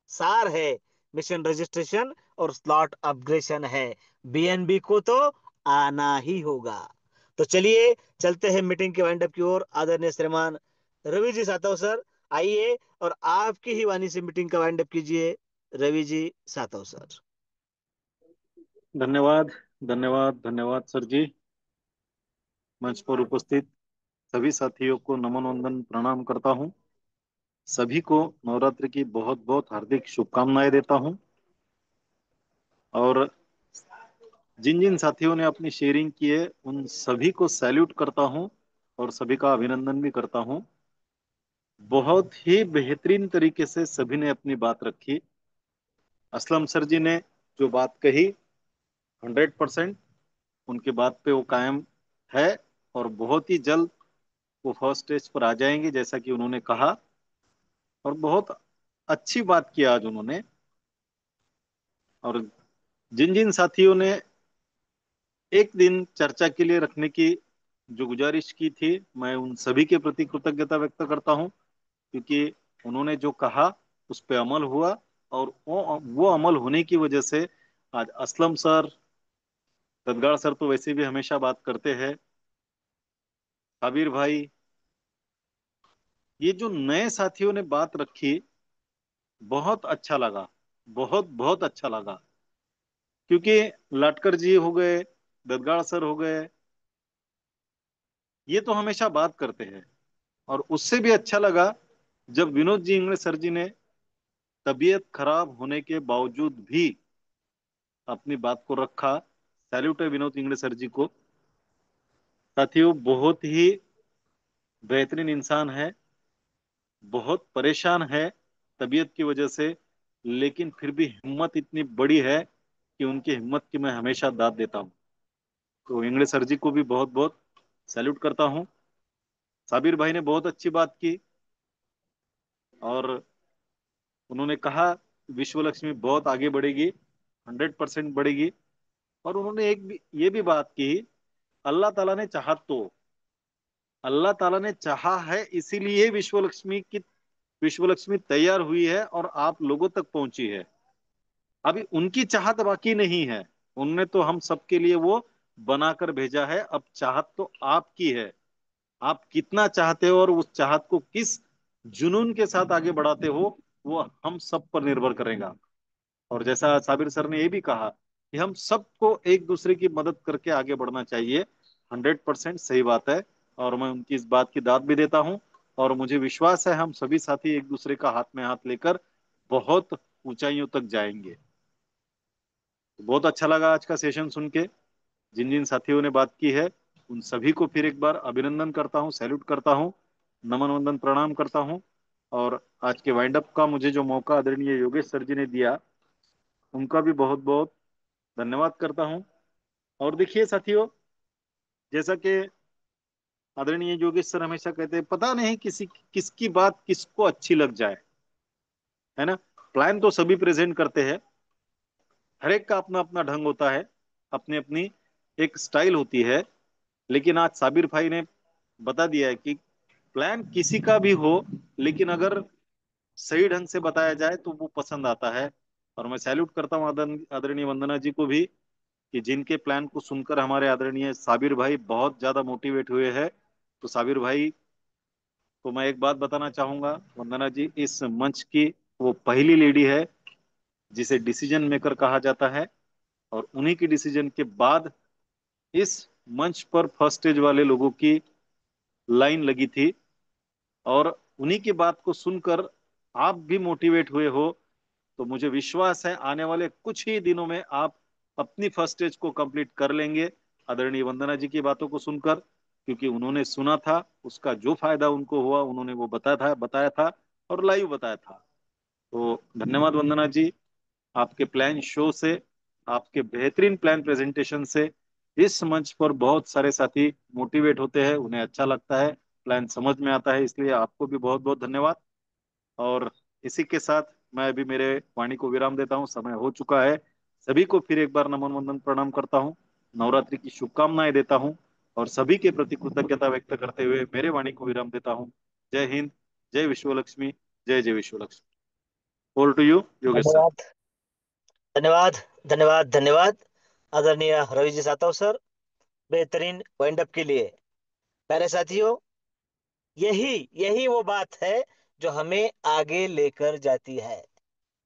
Speaker 1: सार है, मिशन रजिस्ट्रेशन और स्लॉट अपग्रेडेशन है। बीएनबी को तो आना ही होगा। तो चलिए चलते हैं मीटिंग के वाइंड अप की ओर। आदरणीय श्रीमान रवि जी सातव सर, आइए और आपकी ही वाणी से मीटिंग का वाइंड अप कीजिए। रवि जी सातव सर।
Speaker 7: धन्यवाद, धन्यवाद, धन्यवाद सर जी। मंच पर उपस्थित सभी साथियों को नमन वंदन प्रणाम करता हूं। सभी को नवरात्रि की बहुत बहुत हार्दिक शुभकामनाएं देता हूं। और जिन जिन साथियों ने अपनी शेयरिंग की है उन सभी को सैल्यूट करता हूं और सभी का अभिनंदन भी करता हूं। बहुत ही बेहतरीन तरीके से सभी ने अपनी बात रखी। असलम सर जी ने जो बात कही 100% उनके बात पे वो कायम है और बहुत ही जल्द वो फर्स्ट स्टेज पर आ जाएंगे जैसा कि उन्होंने कहा। और बहुत अच्छी बात की आज उन्होंने। और जिन जिन साथियों ने एक दिन चर्चा के लिए रखने की जो गुजारिश की थी, मैं उन सभी के प्रति कृतज्ञता व्यक्त करता हूं, क्योंकि उन्होंने जो कहा उस पर अमल हुआ। और वो अमल होने की वजह से आज असलम सर, रतगाड़ सर तो वैसे भी हमेशा बात करते हैं, साबिर भाई, ये जो नए साथियों ने बात रखी, बहुत अच्छा लगा, बहुत बहुत अच्छा लगा। क्योंकि लाटकर जी हो गए, ददगाड़ सर हो गए, ये तो हमेशा बात करते हैं। और उससे भी अच्छा लगा जब विनोद जी इंगले सर जी ने तबीयत खराब होने के बावजूद भी अपनी बात को रखा। सैल्यूट है विनोद इंगले सर जी को। साथियों, बहुत ही बेहतरीन इंसान है, बहुत परेशान है तबीयत की वजह से, लेकिन फिर भी हिम्मत इतनी बड़ी है कि उनकी हिम्मत की मैं हमेशा दाद देता हूँ। तो इंगले सर जी को भी बहुत बहुत सैल्यूट करता हूँ। साबिर भाई ने बहुत अच्छी बात की और उन्होंने कहा विश्व लक्ष्मी बहुत आगे बढ़ेगी, 100% बढ़ेगी। और उन्होंने एक भी ये भी बात की, अल्लाह ताला ने चाहा तो, अल्लाह ताला ने चाहा है इसीलिए विश्व लक्ष्मी तैयार हुई है और आप लोगों तक पहुंची है। अभी उनकी चाहत बाकी नहीं है, उनने तो हम सबके लिए वो बनाकर भेजा है। अब चाहत तो आपकी है, आप कितना चाहते हो और उस चाहत को किस जुनून के साथ आगे बढ़ाते हो, वो हम सब पर निर्भर करेगा। और जैसा साबिर सर ने ये भी कहा कि हम सबको एक दूसरे की मदद करके आगे बढ़ना चाहिए, 100% सही बात है। और मैं उनकी इस बात की दाद भी देता हूँ। और मुझे विश्वास है हम सभी साथी एक दूसरे का हाथ में हाथ लेकर बहुत ऊंचाइयों तक जाएंगे। बहुत अच्छा लगा आज का सेशन सुन के। जिन जिन साथियों ने बात की है उन सभी को फिर एक बार अभिनंदन करता हूँ, सैल्यूट करता हूँ, नमन वंदन प्रणाम करता हूँ। और आज के वाइंड अप का मुझे जो मौका आदरणीय योगेश सर जी ने दिया उनका भी बहुत बहुत धन्यवाद करता हूँ। और देखिए साथियों, जैसा कि आदरणीय योगेश सर हमेशा कहते हैं, पता नहीं किसकी बात किसको अच्छी लग जाए, है ना। प्लान तो सभी प्रेजेंट करते हैं, हर एक का अपना अपना ढंग होता है, अपनी अपनी एक स्टाइल होती है। लेकिन आज साबिर भाई ने बता दिया है कि प्लान किसी का भी हो, लेकिन अगर सही ढंग से बताया जाए तो वो पसंद आता है। और मैं सैल्यूट करता हूँ आदरणीय वंदना जी को भी, कि जिनके प्लान को सुनकर हमारे आदरणीय साबिर भाई बहुत ज्यादा मोटिवेट हुए हैं। तो साबिर भाई को मैं एक बात बताना चाहूंगा, वंदना जी इस मंच की वो पहली लेडी है जिसे डिसीजन मेकर कहा जाता है। और उन्हीं की डिसीजन के बाद इस मंच पर फर्स्ट स्टेज वाले लोगों की लाइन लगी थी। और उन्हीं की बात को सुनकर आप भी मोटिवेट हुए हो। तो मुझे विश्वास है आने वाले कुछ ही दिनों में आप अपनी फर्स्ट स्टेज को कंप्लीट कर लेंगे आदरणीय वंदना जी की बातों को सुनकर, क्योंकि उन्होंने सुना था, उसका जो फायदा उनको हुआ उन्होंने वो बताया था और लाइव बताया था। तो धन्यवाद वंदना जी, आपके प्लान शो से, आपके बेहतरीन प्लान प्रेजेंटेशन से इस मंच पर बहुत सारे साथी मोटिवेट होते हैं, उन्हें अच्छा लगता है, प्लान समझ में आता है, इसलिए आपको भी बहुत बहुत धन्यवाद। और इसी के साथ मैं अभी मेरे वाणी को विराम देता हूँ, समय हो चुका है। सभी को फिर एक बार नमन वंदन प्रणाम करता हूँ, नवरात्रि की शुभकामनाएं देता हूँ और सभी के प्रति कृतज्ञता व्यक्त करते हुए मेरे वाणी को विराम देता हूँ। जय हिंद, जय विश्वलक्ष्मी, जय जय Vishwalakshmi. Over to you Yogesh sir.
Speaker 1: धन्यवाद, धन्यवाद, धन्यवाद, धन्यवाद आदरणीय रवि जी सातव सर, बेहतरीन वाइंड अप के लिए। प्यारे साथियों, यही यही वो बात है जो हमें आगे लेकर जाती है।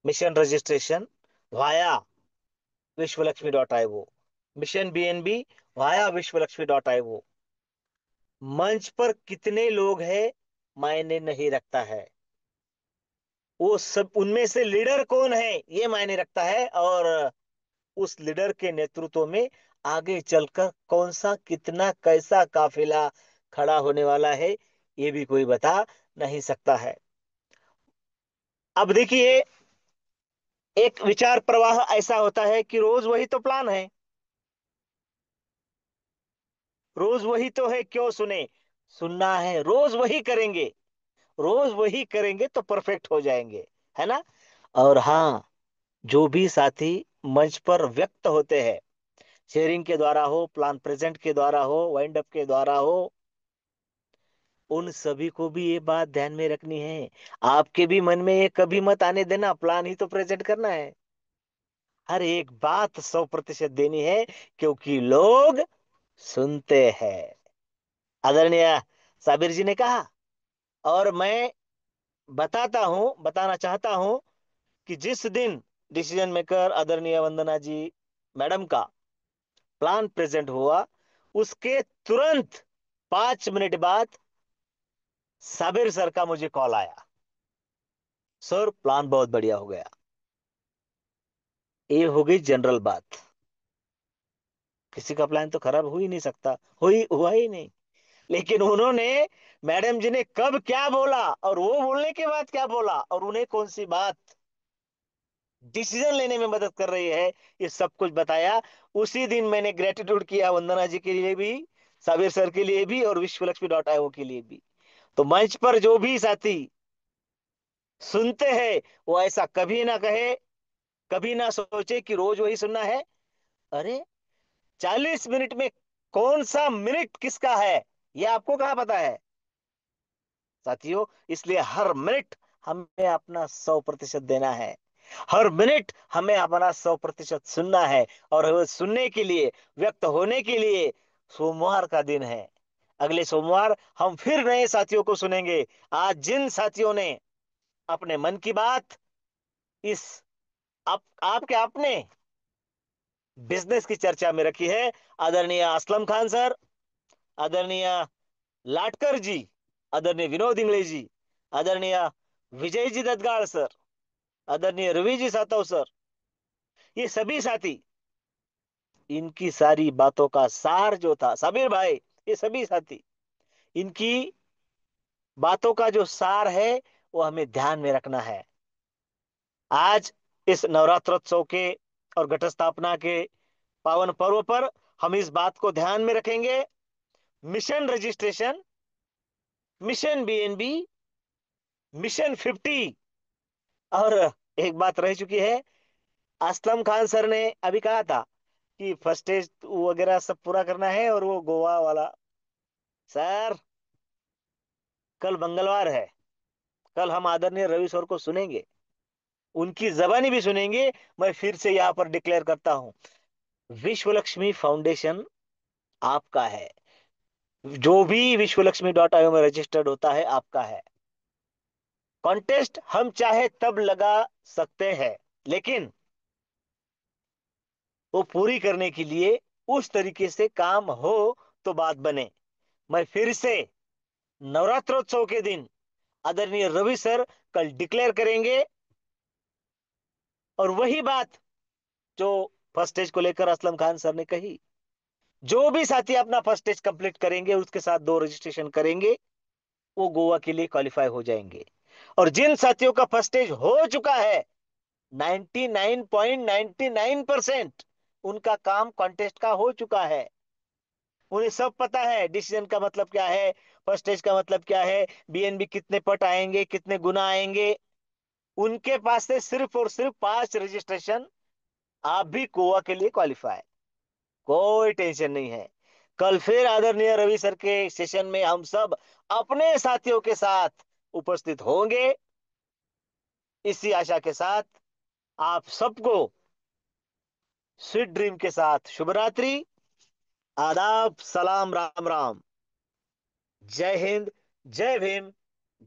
Speaker 1: मिशन रजिस्ट्रेशन वाया विश्वलक्ष्मी.io, मिशन बीएनबी वाया विश्वलक्ष्मी.io। मंच पर कितने लोग हैं मायने नहीं रखता है, वो सब उनमें से लीडर कौन है ये मायने रखता है। और उस लीडर के नेतृत्व में आगे चलकर कौन सा कितना कैसा काफिला खड़ा होने वाला है ये भी कोई बता नहीं सकता है। अब देखिए, एक विचार प्रवाह ऐसा होता है कि रोज वही तो प्लान है, रोज वही तो है, क्यों सुने, सुनना है, रोज वही करेंगे, रोज वही करेंगे तो परफेक्ट हो जाएंगे, है ना। और हाँ, जो भी साथी मंच पर व्यक्त होते हैं, शेयरिंग के द्वारा हो, प्लान प्रेजेंट के द्वारा हो, वाइंड अप के द्वारा हो, उन सभी को भी ये बात ध्यान में रखनी है। आपके भी मन में ये कभी मत आने देना प्लान ही तो प्रेजेंट करना है। हर एक बात 100% देनी है, क्योंकि लोग सुनते हैं। आदरणीय साबिर जी ने कहा, और मैं बताना चाहता हूं कि जिस दिन डिसीजन मेकर आदरणीय वंदना जी मैडम का प्लान प्रेजेंट हुआ, उसके तुरंत 5 मिनट बाद साबिर सर का मुझे कॉल आया, सर प्लान बहुत बढ़िया हो गया। ये हो गई जनरल बात, किसी का प्लान तो खराब हो ही नहीं सकता, हुआ ही नहीं। लेकिन उन्होंने, मैडम जी ने कब क्या बोला और वो बोलने के बाद क्या बोला और उन्हें कौन सी बात डिसीजन लेने में मदद कर रही है, ये सब कुछ बताया। उसी दिन मैंने ग्रेटिट्यूड किया वंदना जी के लिए भी, साबिर सर के लिए भी और विश्वलक्ष्मी.io के लिए भी। तो मंच पर जो भी साथी सुनते हैं वो ऐसा कभी ना कहे, कभी ना सोचे कि रोज वही सुनना है। अरे, 40 मिनट में कौन सा मिनट किसका है ये आपको कहाँ पता है साथियों। इसलिए हर मिनट हमें अपना 100% देना है, हर मिनट हमें अपना 100% सुनना है। और वो सुनने के लिए, व्यक्त होने के लिए सोमवार का दिन है। अगले सोमवार हम फिर नए साथियों को सुनेंगे। आज जिन साथियों ने अपने मन की बात इस आपके अपने बिजनेस की चर्चा में रखी है, आदरणीय असलम खान सर, आदरणीय लाटकर जी, आदरणीय विनोद इंगले जी, आदरणीय विजय जी ददगाड़ सर, आदरणीय रवि जी सातव सर, ये सभी साथी, इनकी सारी बातों का सार जो था, सबीर भाई, ये सभी साथी, इनकी बातों का जो सार है वो हमें ध्यान में रखना है। आज इस नवरात्रोत्सव के और घट स्थापना के पावन पर्व पर हम इस बात को ध्यान में रखेंगे। Mission registration, mission BNB, mission 50। और एक बात रह चुकी है, असलम खान सर ने अभी कहा था कि फर्स्ट स्टेज वगैरह सब पूरा करना है, और वो गोवा वाला। सर, कल मंगलवार है, कल हम आदरणीय रवि सर को सुनेंगे, उनकी जबानी भी सुनेंगे। मैं फिर से यहां पर डिक्लेयर करता हूं, विश्व लक्ष्मी फाउंडेशन आपका है। जो भी विश्व लक्ष्मी .io में रजिस्टर्ड होता है आपका है। कॉन्टेस्ट हम चाहे तब लगा सकते हैं, लेकिन वो पूरी करने के लिए उस तरीके से काम हो तो बात बने। मैं फिर से नवरात्रोत्सव के दिन आदरणीय रवि सर कल डिक्लेयर करेंगे, और वही बात जो फर्स्ट स्टेज को लेकर असलम खान सर ने कही, जो भी साथी अपना फर्स्ट स्टेज कंप्लीट करेंगे, उसके साथ 2 रजिस्ट्रेशन करेंगे, वो गोवा के लिए क्वालिफाई हो जाएंगे। और जिन साथियों का फर्स्ट स्टेज हो चुका है, 99.99% उनका काम कॉन्टेस्ट का हो चुका है। उन्हें सब पता है डिसीजन का मतलब क्या है, फर्स्ट स्टेज का मतलब क्या है, बीएनबी कितने पट आएंगे, कितने गुना आएंगे। उनके पास से सिर्फ और सिर्फ 5 रजिस्ट्रेशन, आप भी गोवा के लिए क्वालिफाई, कोई टेंशन नहीं है। कल फिर आदरणीय रवि सर के सेशन में हम सब अपने साथियों के साथ उपस्थित होंगे। इसी आशा के साथ आप सबको स्वीट ड्रीम के साथ शुभ रात्रि, आदाब, सलाम, राम राम। जय हिंद, जय भीम,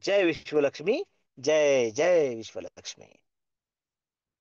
Speaker 1: जय विश्व लक्ष्मी, जय जय विश्व लक्ष्मी।